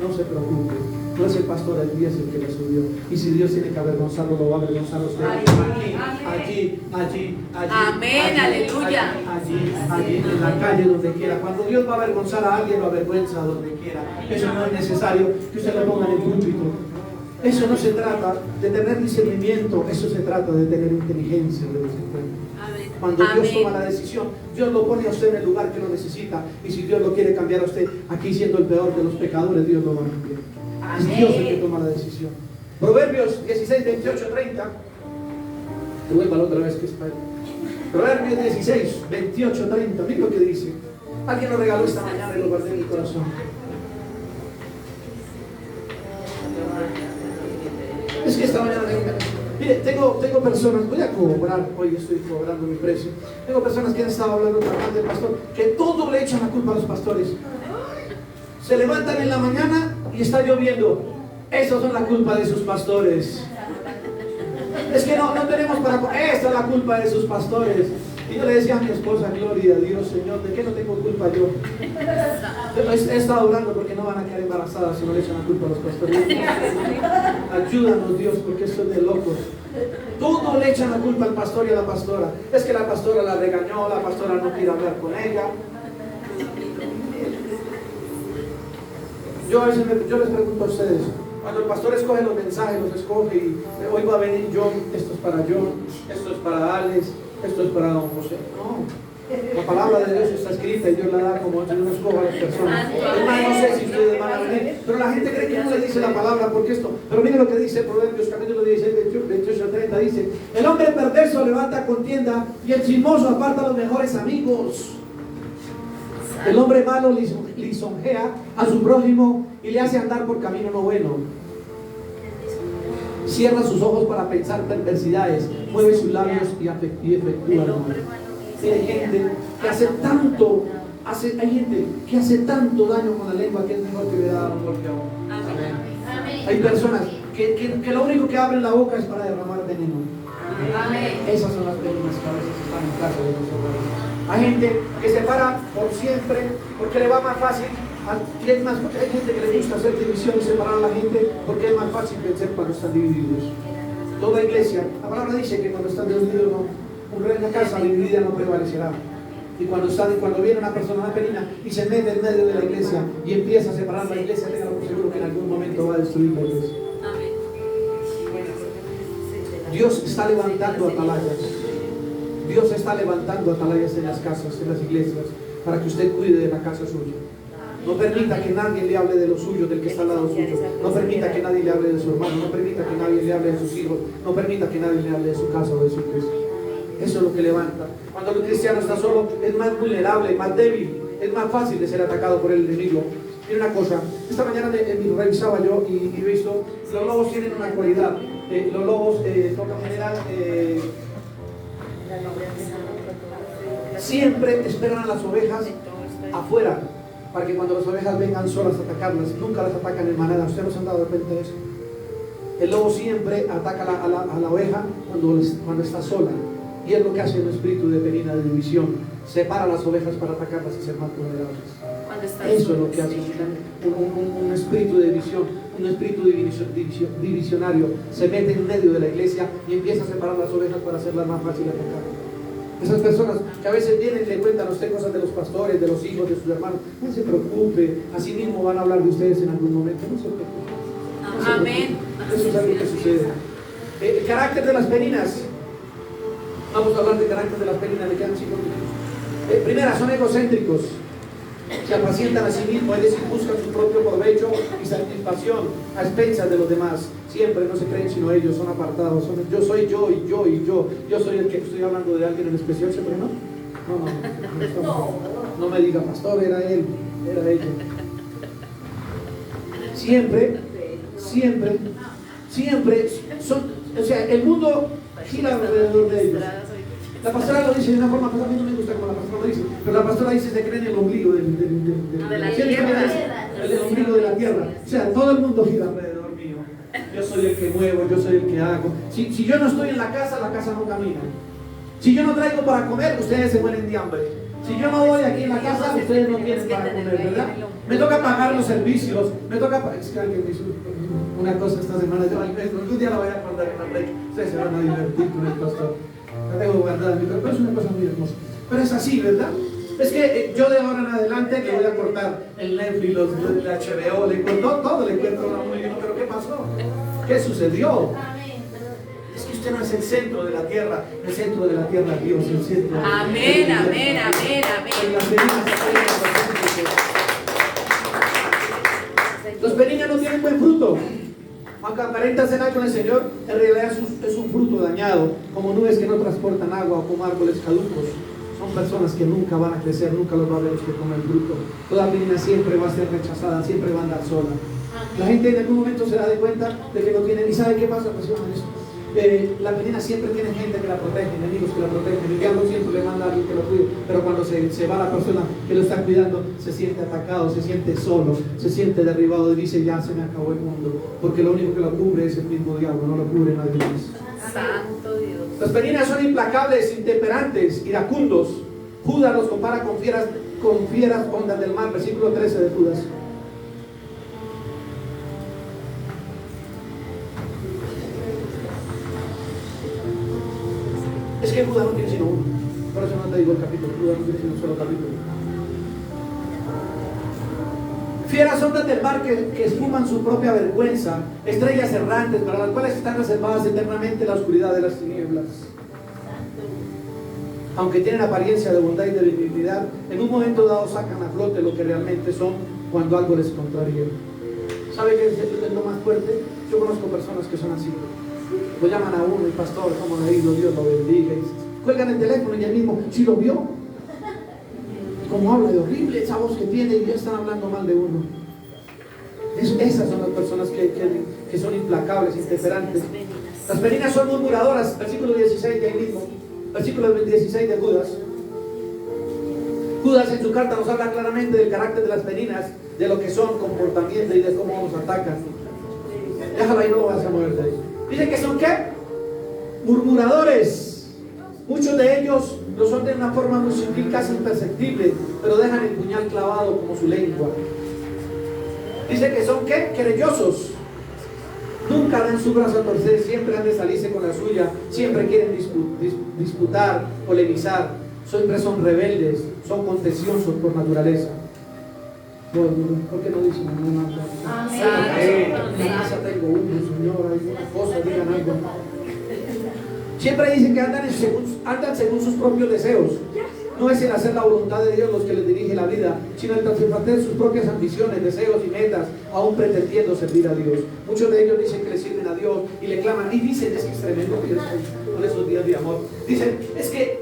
no se preocupe. No es el pastor, el Dios el que le subió. Y si Dios tiene que avergonzarlo, lo va a avergonzar a usted. Allí. Amén, aleluya. Allí, en la calle, donde quiera. Cuando Dios va a avergonzar a alguien, lo avergüenza donde quiera. Eso no es necesario que usted lo ponga en el púlpito. Eso no se trata de tener discernimiento, eso se trata de tener inteligencia de vez en cuando. Cuando Dios toma la decisión, Dios lo pone a usted en el lugar que lo necesita. Y si Dios lo quiere cambiar a usted, aquí siendo el peor de los pecadores, Dios lo va a cambiar. Es Dios el que toma la decisión. Proverbios 16, 28, 30. Te vuelvo a la otra vez que está ahí. Proverbios 16, 28, 30. Mira lo que dice. Alguien lo regaló esta mañana y lo guardé en mi corazón. Es que esta mañana mire, tengo personas, voy a cobrar, hoy estoy cobrando mi precio. Tengo personas que han estado hablando mal del pastor, que todo le echan la culpa a los pastores. Se levantan en la mañana y está lloviendo. Esos son la culpa de sus pastores. Es que no tenemos para... Esta es la culpa de sus pastores. Y yo le decía a mi esposa, gloria a Dios, Señor, ¿de qué no tengo culpa yo? He estado hablando porque no van a quedar embarazadas si no le echan la culpa a los pastores. Ayúdanos, Dios, porque esto es de locos. Todo le echan la culpa al pastor y a la pastora. Es que la pastora la regañó, la pastora no quiere hablar con ella. Yo les pregunto a ustedes, cuando el pastor escoge los mensajes, los escoge y hoy va a venir John, esto es para John, esto es para Alex, esto es para don José. No, la palabra de Dios está escrita y Dios la da como Dios escoge a las personas. Además, no sé si ustedes van a venir, pero la gente cree que no le dice la palabra porque esto. Pero miren lo que dice Proverbios capítulo 16, 28, 30, dice: el hombre perverso levanta contienda y el chismoso aparta a los mejores amigos. El hombre malo lisonjea a su prójimo y le hace andar por camino no bueno. Cierra sus ojos para pensar perversidades, mueve sus labios y efectúa el mal. Hay gente que hace tanto, daño con la lengua que es mejor que le da un golpe a uno. Hay personas que lo único que abren la boca es para derramar veneno. Esas son las personas que a veces están en casa de nosotros. Hay gente que se para por siempre porque le va más fácil. Hay gente que le gusta hacer división y separar a la gente porque es más fácil vencer cuando están divididos. Toda iglesia, la palabra dice que cuando están divididos, una casa dividida no prevalecerá. Y cuando viene una persona, una penina, y se mete en medio de la iglesia y empieza a separar la iglesia, téngalo por seguro que en algún momento va a destruir la iglesia. Dios está levantando atalayas. Dios está levantando atalayas en las casas, en las iglesias, para que usted cuide de la casa suya. No permita que nadie le hable de lo suyo, del que está al lado suyo. No permita que nadie le hable de su hermano. No permita que nadie le hable de sus hijos. No permita que nadie le hable de su casa o de su iglesia. Eso es lo que levanta. Cuando el cristiano está solo, es más vulnerable, más débil, es más fácil de ser atacado por el enemigo. Mira una cosa, esta mañana revisaba yo y he visto, los lobos tienen una cualidad. Los lobos, por lo general, siempre esperan a las ovejas afuera, para que cuando las ovejas vengan solas a atacarlas, nunca las atacan en manada. ¿Ustedes no se han dado cuenta de eso? El lobo siempre ataca a la oveja cuando está sola. Y es lo que hace el espíritu de penina, de división. Separa a las ovejas para atacarlas y ser más vulnerables. Eso es lo que hace un espíritu de división, un espíritu divisionario. Se mete en medio de la iglesia y empieza a separar las ovejas para hacerlas más fácil de atacar. Esas personas que a veces vienen y le cuentan a usted cosas de los pastores, de los hijos, de sus hermanos, no se preocupe, así mismo van a hablar de ustedes en algún momento. No se preocupe. No se Amén. preocupe. Eso es algo que sucede. El carácter de las peninas. Vamos a hablar del carácter de las peninas, le quedan 5 minutos. Primera, son egocéntricos, se apacientan a sí mismos, es decir, buscan su propio provecho y satisfacción a expensas de los demás. Siempre no se creen sino ellos, son apartados, yo soy yo y yo y yo. Yo soy el que estoy hablando de alguien en especial, ¿se no? No me diga pastor, era él, era ella. Siempre son, o sea, el mundo gira alrededor de ellos. La pastora lo dice de una forma, a mí no me gusta como la pastora lo dice, pero la pastora dice se cree en el ombligo de la tierra. El ombligo de la tierra. O sea, todo el mundo gira alrededor mío. Yo soy el que muevo, yo soy el que hago. Si yo no estoy en la casa no camina. Si yo no traigo para comer, ustedes se mueren de hambre. Si yo no doy aquí en la casa, ustedes no tienen para comer, ¿verdad? Me toca pagar los servicios, me toca... Es que alguien me hizo una cosa esta semana, yo algún día la voy a contar en la break. Ustedes se van a divertir con el pastor. La tengo guardada en mi corazón, pero es una cosa muy hermosa. Pero es así, ¿verdad? Es que yo de ahora en adelante le voy a cortar el Netflix, el HBO, le corto todo, le cuento a una mujer, pero ¿qué pasó? ¿Qué sucedió? Es que usted no es el centro de la tierra, el centro de la tierra es Dios, el centro. Amén, amén, amén, Los peninas no tienen buen fruto. Aunque aparenta cenar con el Señor, en realidad es un fruto dañado, como nubes que no transportan agua o como árboles caducos. Son personas que nunca van a crecer, nunca los va a ver usted como el fruto. Toda penina siempre va a ser rechazada, siempre va a andar sola. La gente en algún momento se da de cuenta de que no tienen, ¿y sabe qué pasa? Pues, la penina siempre tiene gente que la protege, enemigos que la protegen, el diablo siempre le manda a alguien que lo cuide, pero cuando se va la persona que lo está cuidando, se siente atacado, se siente solo, se siente derribado y dice, ya se me acabó el mundo, porque lo único que lo cubre es el mismo diablo, no lo cubre nadie más. Santo Dios. Las peninas son implacables, intemperantes, iracundos. Judas los compara con fieras ondas del mar, versículo 13 de Judas. Es que Judas no tiene sino uno. Por eso no te digo el capítulo. Judas no tiene sino un solo capítulo. Fieras ondas del mar que esfuman su propia vergüenza. Estrellas errantes para las cuales están reservadas eternamente la oscuridad de las tinieblas. Aunque tienen apariencia de bondad y de benignidad, en un momento dado sacan a flote lo que realmente son cuando algo les contraría. ¿Sabe qué es lo más fuerte? Yo conozco personas que son así. Lo llaman a uno, el pastor, ¿cómo le ha ido? Dios lo bendiga. Y cuelgan el teléfono y él mismo, ¿sí lo vio? Como habla de horrible esa voz que tiene y ya están hablando mal de uno. Esas son las personas que son implacables, intemperantes. Las peninas son murmuradoras, versículo 16 de ahí mismo, versículo 16 de Judas. Judas en su carta nos habla claramente del carácter de las peninas, de lo que son, comportamiento y de cómo nos atacan. Déjalo ahí, no lo vas a mover de ahí. Dice que son ¿qué? Murmuradores. Muchos de ellos lo son de una forma muy sutil, casi imperceptible, pero dejan el puñal clavado como su lengua. Dice que son ¿qué? Querellosos. Nunca dan su brazo a torcer, siempre han de salirse con la suya, siempre quieren disputar, polemizar, siempre son rebeldes, son contenciosos por naturaleza. ¿Por qué no dicen amén? En la casa tengo uno, Señor, alguna cosa, digan algo. Siempre dicen que andan según sus propios deseos. No es el hacer la voluntad de Dios los que les dirige la vida, sino el satisfacer sus propias ambiciones, deseos y metas, aún pretendiendo servir a Dios. Muchos de ellos dicen que le sirven a Dios y le claman y dicen, es que es tremendo que con esos días de amor. Dicen, es que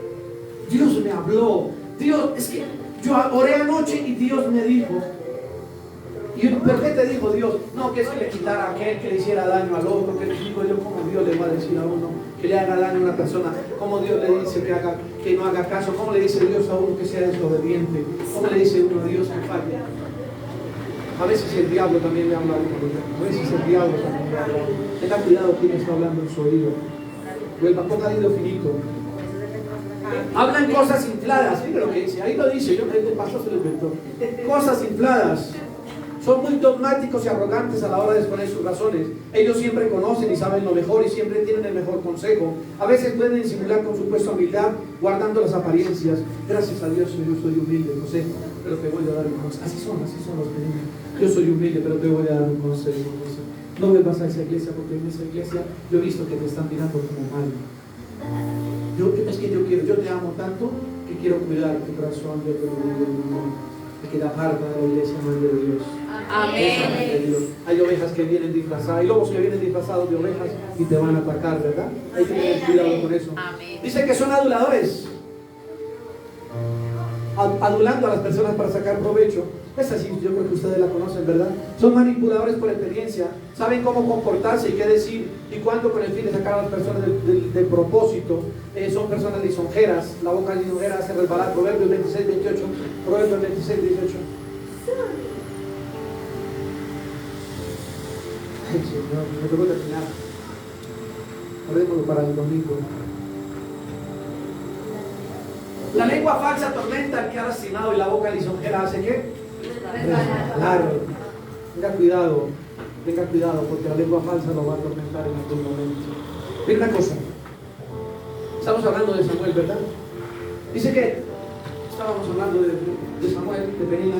Dios me habló, Dios, es que yo oré anoche y Dios me dijo. ¿Pero qué te dijo Dios? No, que es que le quitara a aquel, que le hiciera daño al otro, que le digo yo, ¿cómo Dios le va a decir a uno que le haga daño a una persona? ¿Cómo Dios le dice que no haga caso? ¿Cómo le dice Dios a uno que sea desobediente? ¿Cómo le dice uno a Dios que falle? A veces el diablo también le habla a uno, a veces el diablo también le habla a uno. Tenga cuidado quién está hablando en su oído. O el papá ha ido finito. Hablan cosas infladas, mire lo que dice, ahí lo dice, yo el pastor se lo inventó. Cosas infladas. Son muy dogmáticos y arrogantes a la hora de exponer sus razones. Ellos siempre conocen y saben lo mejor y siempre tienen el mejor consejo. A veces pueden disimular con supuesta humildad, guardando las apariencias. Gracias a Dios, yo soy humilde, José, pero te voy a dar un consejo. Así son los que dicen. Yo soy humilde, pero te voy a dar un consejo, José. No vuelvas a esa iglesia, porque en esa iglesia yo he visto que te están mirando como mal. Yo te amo tanto que quiero cuidar tu corazón. Yo te lo digo en mi nombre. Te queda harta de la iglesia, madre de Dios. Amén. Hay ovejas que vienen disfrazadas, hay lobos que vienen disfrazados de ovejas y te van a atacar, ¿verdad? Hay que tener cuidado con eso. Amén. Dice que son aduladores, adulando a las personas para sacar provecho. Esa sí, yo creo que ustedes la conocen, ¿verdad? Son manipuladores por experiencia, saben cómo comportarse y qué decir y cuándo, con el fin de sacar a las personas del propósito. Son personas lisonjeras, la boca lisonjera hace resbalar. Proverbios 26, 28. Proverbios 26, 18. Ay, Señor, me tocó terminar. Oremos para el domingo. La lengua falsa atormenta al que ha lastimado y la boca lisonjera hace ¿qué? Resbalar. Tenga cuidado, porque la lengua falsa lo va a atormentar en algún momento. Mira una cosa. Estamos hablando de Samuel, ¿verdad? Dice que estábamos hablando de Samuel, de Penina.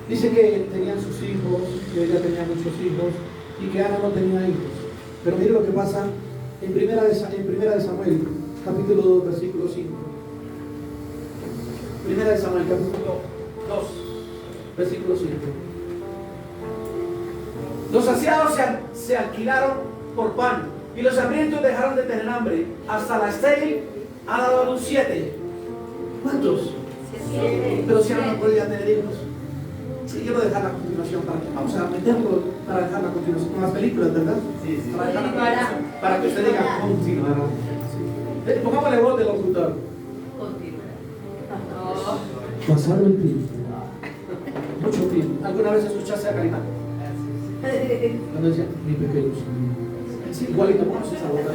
Dice que tenían sus hijos, que ella tenía muchos hijos y que Ana no tenía hijos. Pero mire lo que pasa en primera de Samuel, capítulo 2, versículo 5. Primera de Samuel, capítulo 2, versículo 5. Los saciados se alquilaron por pan y los hambrientos dejaron de tener hambre. Hasta la estéril ha dado a luz 7. ¿Cuántos? 7. Pero si Ana no podía tener hijos. Sí, quiero dejar la continuación vamos a meterlo para dejar la continuación con las películas, ¿verdad? Sí. Para que usted diga continuará. Sí. Pongámosle voz del locutor. Pasaron el tiempo. Mucho tiempo. ¿Alguna vez escuchaste a Calimán? Cuando decía, mi pequeño Señor. Sí, igualito, ¿cómo se sabe?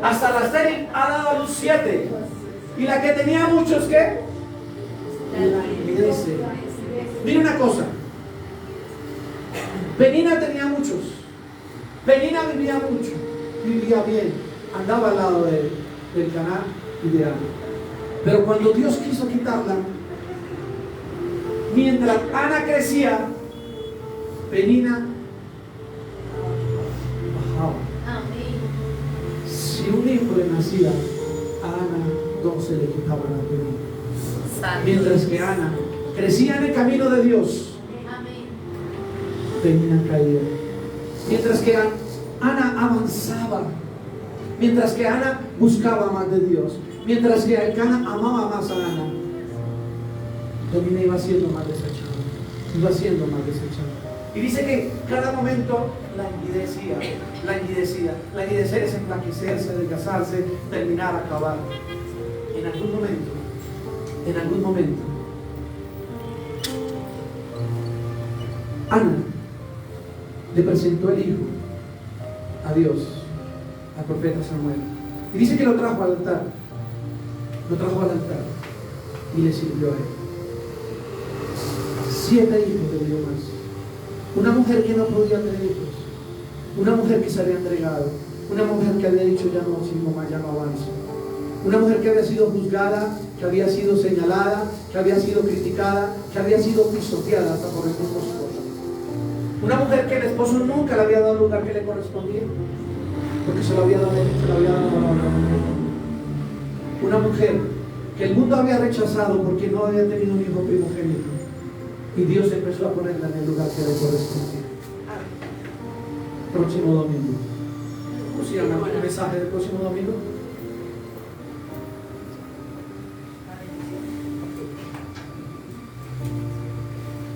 Hasta la estéril ha dado a luz 7. Y la que tenía muchos, ¿qué? Dice, mire una cosa. Penina tenía muchos. Penina vivía mucho. Vivía bien. Andaba al lado del Canaán y de Ana. Pero cuando Dios quiso quitarla, mientras Ana crecía, Penina bajaba. Si un hijo le nacía a Ana, 12 le quitaban a Penina. Mientras que Ana crecía en el camino de Dios, Penina caía. Mientras que Ana avanzaba, mientras que Ana buscaba más de Dios, mientras que Ana amaba más a Ana, Penina iba siendo más desechada. Y dice que cada momento la enguidecía. La enguidecer es enflaquecerse, adelgazarse, terminar, acabar. En algún momento, Ana le presentó el hijo a Dios, al profeta Samuel. Y dice que lo trajo al altar. Y le sirvió a él. 7 hijos le dio más. Una mujer que no podía tener hijos. Una mujer que se había entregado. Una mujer que había dicho ya no sigo más, ya no avanzo. Una mujer que había sido juzgada, que había sido señalada, que había sido criticada, que había sido pisoteada hasta por el mismo esposo. Una mujer que el esposo nunca le había dado el lugar que le correspondía, porque se lo había dado a otra mujer. Una mujer que el mundo había rechazado porque no había tenido un hijo primogénito, y Dios empezó a ponerla en el lugar que le correspondía. Próximo domingo. ¿Cómo se llama el mensaje del próximo domingo?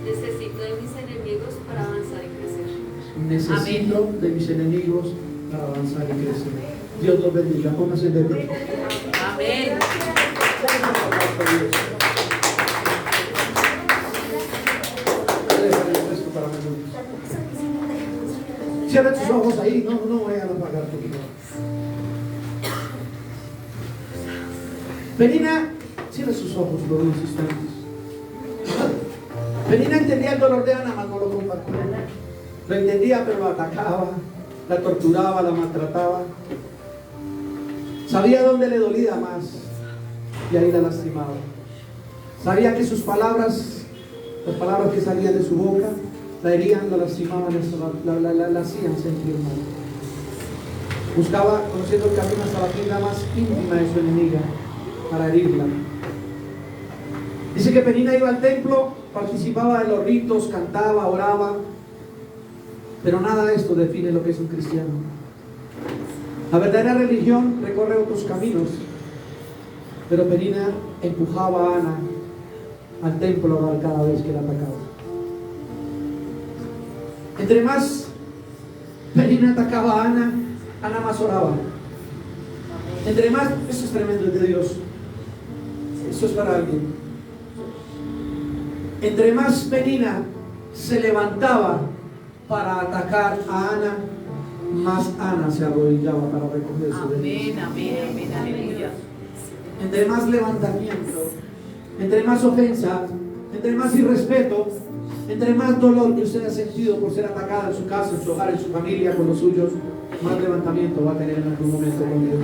Necesito de mis enemigos para avanzar y crecer. Necesito de mis enemigos para avanzar y crecer. Dios los bendiga. Pónganse de pie. Amén. Cierra tus ojos ahí, no vayan a apagar tu vida. Penina, cierra sus ojos por unos instantes. Penina entendía el dolor de Ana, mas no lo compartía. Lo entendía, pero lo atacaba, la torturaba, la maltrataba. Sabía dónde le dolía más y ahí la lastimaba. Sabía que sus palabras, las palabras que salían de su boca, la herían, la lastimaban, la hacían sentir mal. Buscaba, conociendo el camino hasta la tienda más íntima de su enemiga, para herirla. Dice que Penina iba al templo, participaba de los ritos, cantaba, oraba, pero nada de esto define lo que es un cristiano. La verdadera religión recorre otros caminos, pero Penina empujaba a Ana al templo cada vez que la atacaba. Entre más Penina atacaba a Ana, Ana más oraba. Entre más, eso es tremendo de Dios. Eso es para alguien. Entre más Penina se levantaba para atacar a Ana, más Ana se arrodillaba para recogerse de Dios. Amén. Aleluya. Entre más levantamiento, entre más ofensa, entre más irrespeto, entre más dolor que usted ha sentido por ser atacada en su casa, en su hogar, en su familia, con los suyos, más levantamiento va a tener en algún momento con Dios.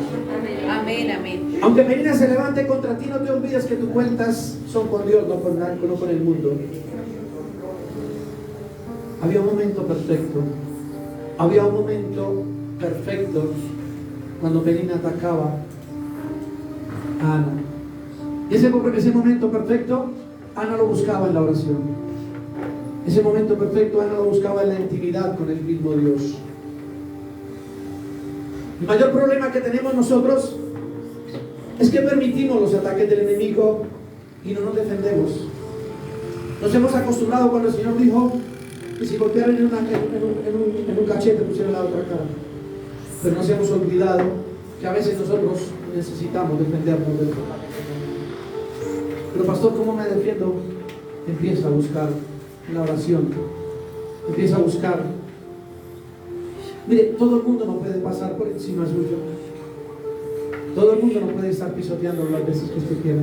Amén. Aunque Penina se levante contra ti, no te olvides que tus cuentas son con Dios, no con el mundo. Había un momento perfecto. Había un momento perfecto cuando Penina atacaba a Ana. Y ese momento perfecto, Ana lo buscaba en la oración. Ese momento perfecto, Ana lo buscaba en la intimidad con el mismo Dios. El mayor problema que tenemos nosotros es que permitimos los ataques del enemigo y no nos defendemos. Nos hemos acostumbrado cuando el Señor dijo que si golpearan en un cachete pusieran la otra cara. Pero nos hemos olvidado que a veces nosotros necesitamos defendernos de los ataques del enemigo. Pero pastor, ¿cómo me defiendo? Empieza a buscar la oración. Empieza a buscar. Mire, todo el mundo no puede pasar por encima suyo. Todo el mundo no puede estar pisoteando las veces que usted quiera.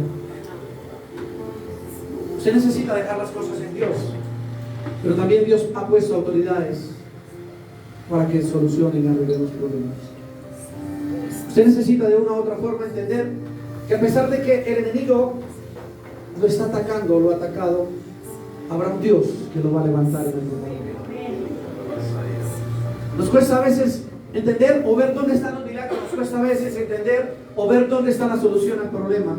Usted necesita dejar las cosas en Dios, pero también Dios ha puesto autoridades para que solucionen y arreglen los problemas. Usted necesita de una u otra forma entender que a pesar de que el enemigo lo está atacando o lo ha atacado, habrá un Dios que lo va a levantar en el momento. Nos cuesta a veces entender o ver dónde están los milagros, nos cuesta a veces entender o ver dónde está la solución al problema,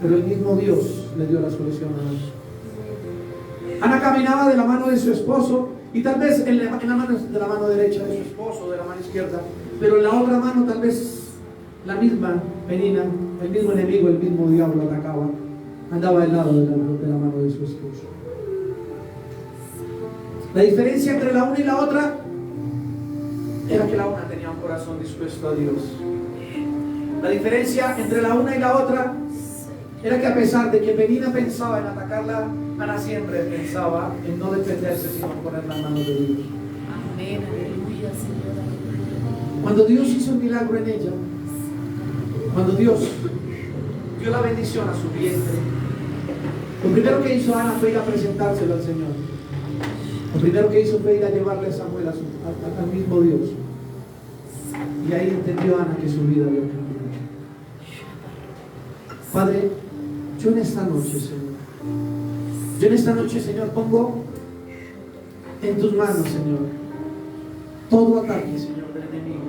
pero el mismo Dios le dio la solución a Ana. Ana caminaba de la mano de su esposo y tal vez en la mano de la mano derecha de su esposo, de la mano izquierda, pero en la otra mano tal vez la misma Penina, el mismo enemigo, el mismo diablo atacaba, andaba al lado de la mano de su esposo. La diferencia entre la una y la otra era que la una tenía un corazón dispuesto a Dios. La diferencia entre la una y la otra era que a pesar de que Penina pensaba en atacarla, Ana siempre pensaba en no defenderse, sino poner las manos de Dios. Amén. Aleluya, Señor. Cuando Dios hizo un milagro en ella, cuando Dios dio la bendición a su vientre, lo primero que hizo Ana fue ir a presentárselo al Señor. Lo primero que hizo fue ir a llevarle a Samuel al mismo Dios. Y ahí entendió Ana que su vida había cambiado. Padre, yo en esta noche, Señor, Señor, pongo en tus manos, Señor, todo ataque, Señor, del enemigo,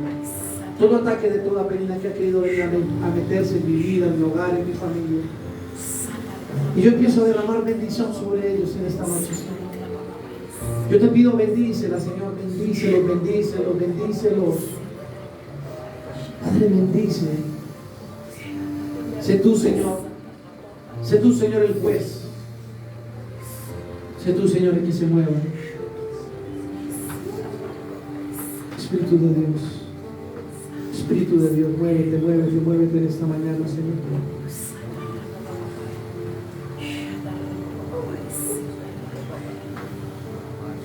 todo ataque de toda venida que ha querido venir a meterse en mi vida, en mi hogar, en mi familia. Y yo empiezo a derramar bendición sobre ellos en esta noche, Señor. Yo te pido, bendícela, Señor, bendícelos, bendícelos, bendícelos. Padre, bendice. Sé tú, Señor, el juez. Sé tú, Señor, el que se mueva. Espíritu de Dios, muévete, muévete, muévete en esta mañana, Señor.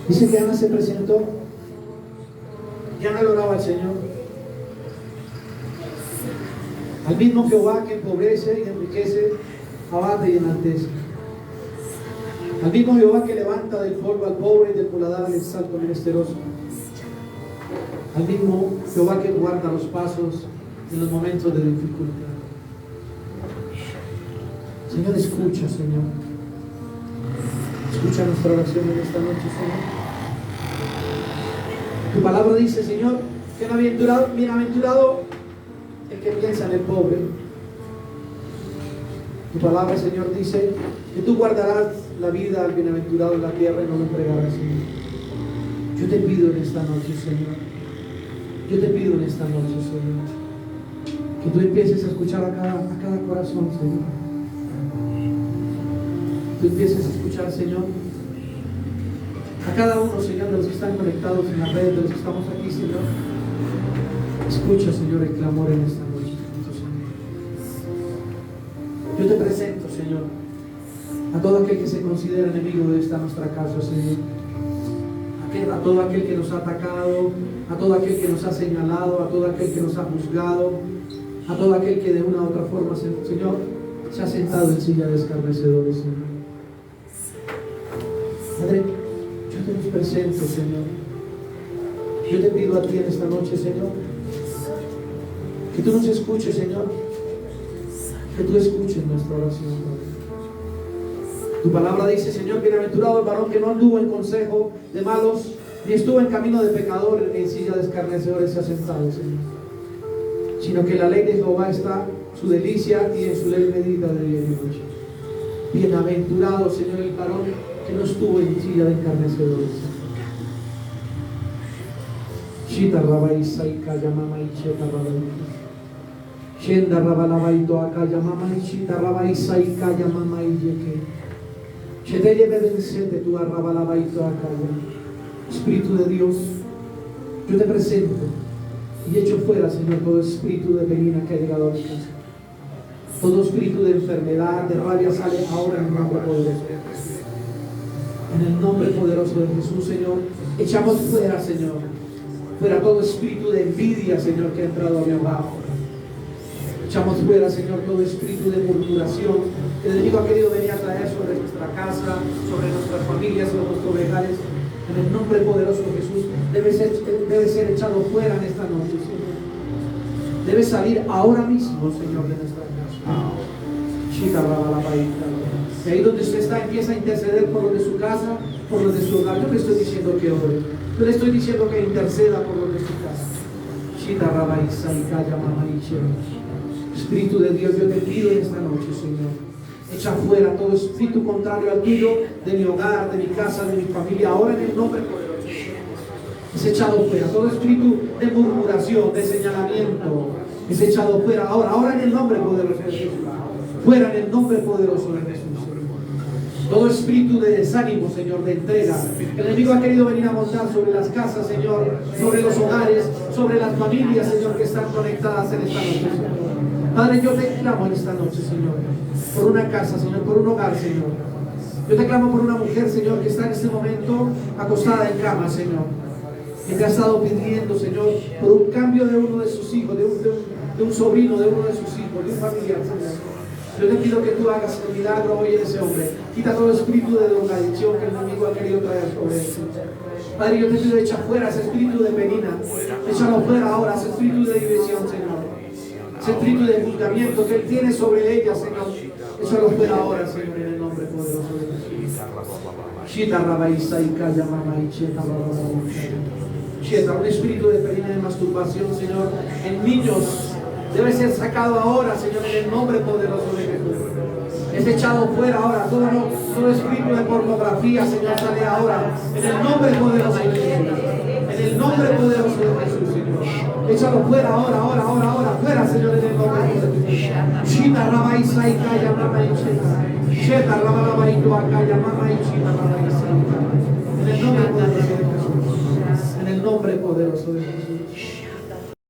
Dice que Ana se presentó y Ana adoraba al Señor, al mismo Jehová que empobrece y enriquece, abate y enaltece, al mismo Jehová que levanta del polvo al pobre y del muladar al exalto menesteroso, al mismo Jehová que guarda los pasos en los momentos de dificultad. Señor, escucha, Señor. Escucha nuestra oración en esta noche, Señor. Tu palabra dice, Señor, que bienaventurado el que piensa en el pobre. Tu palabra, Señor, dice que tú guardarás la vida al bienaventurado en la tierra y no lo entregarás, Señor. Yo te pido en esta noche, Señor. Yo te pido en esta noche, Señor, que tú empieces a escuchar a cada corazón, Señor. Tú empieces a escuchar, Señor, a cada uno, Señor, de los que están conectados en la red, de los que estamos aquí, Señor. Escucha, Señor, el clamor en esta noche, Señor. Yo te presento, Señor, a todo aquel que se considera enemigo de esta nuestra casa, Señor. A todo aquel que nos ha atacado, a todo aquel que nos ha señalado, a todo aquel que nos ha juzgado, a todo aquel que de una u otra forma, Señor, se ha sentado en silla de escarnecedores, Señor. Padre, yo te los presento, Señor. Yo te pido a ti en esta noche, Señor, que tú nos escuches, Señor, que tú escuches nuestra oración, Padre. Tu palabra dice, Señor, bienaventurado el varón que no anduvo en consejo de malos, ni estuvo en camino de pecador, en silla de escarnecedores se ha sentado, Señor. Sino que en la ley de Jehová está su delicia y en su ley medita de día y noche. Bienaventurado, Señor, el varón que no estuvo en silla de escarnecedores. Shita rabaisa y kaya mama y cheta rabaisa. Shenda rabalabaito akaya mama y shita rabaisa y kaya mama y yeke. Espíritu de Dios, yo te presento y echo fuera, Señor, todo espíritu de venina que ha llegado a mi casa. Todo espíritu de enfermedad, de rabia sale ahora en el nombre poderoso. En el nombre poderoso de Jesús, Señor, echamos fuera, Señor, fuera todo espíritu de envidia, Señor, que ha entrado a mi hogar. Echamos fuera, Señor, todo espíritu de murmuración que el enemigo ha querido venir a traer sobre nuestra casa, sobre nuestras familias, sobre nuestros hogares. En el nombre poderoso de Jesús debe ser echado fuera en esta noche, Señor. Debe salir ahora mismo, Señor, de nuestra casa. Y ahí donde usted está, empieza a interceder por lo de su casa, por lo de su hogar. Yo le estoy diciendo que ore. Yo le estoy diciendo que interceda por lo de su casa. Espíritu de Dios, yo te pido en esta noche, Señor, echa fuera todo espíritu contrario al tuyo, de mi hogar, de mi casa, de mi familia, ahora en el nombre poderoso. Es echado fuera todo espíritu de murmuración, de señalamiento, es echado fuera ahora en el nombre poderoso de Jesús. Fuera en el nombre poderoso de Jesús. Todo espíritu de desánimo, Señor, de entrega. El enemigo ha querido venir a montar sobre las casas, Señor, sobre los hogares, sobre las familias, Señor, que están conectadas en esta noche, Señor. Padre, yo te clamo en esta noche, Señor, por una casa, Señor, por un hogar, Señor. Yo te clamo por una mujer, Señor, que está en este momento acostada en cama, Señor, que te ha estado pidiendo, Señor, por un cambio de uno de sus hijos, de un sobrino, de uno de sus hijos, de un familiar, Señor. Yo te pido que tú hagas el milagro hoy en ese hombre. Quita todo espíritu de drogadicción que el enemigo ha querido traer sobre él. Padre, yo te pido, echa fuera ese espíritu de penina. Échalo fuera ahora, ese espíritu de división, Señor. ese espíritu de juzgamiento que Él tiene sobre ella, Señor, échalo fuera ahora, Señor, en el nombre poderoso de Jesús. Shita rabaisa y calla mamá y cheta Shita, un espíritu de perina de masturbación, Señor, en niños debe ser sacado ahora, Señor, en el nombre poderoso de Jesús. Es echado fuera ahora, todo espíritu de pornografía, Señor, sale ahora, en el nombre poderoso de Jesús. En el nombre poderoso de Jesús, Señor. Échalo fuera ahora, fuera, Señor, en el nombre poderoso de Jesús. Shita rabaisa y calla mamá y cheta. Sheta rabalaba y calla mamá y chita rabaisa y calla. En el nombre poderoso de Jesús. En el nombre poderoso de Jesús.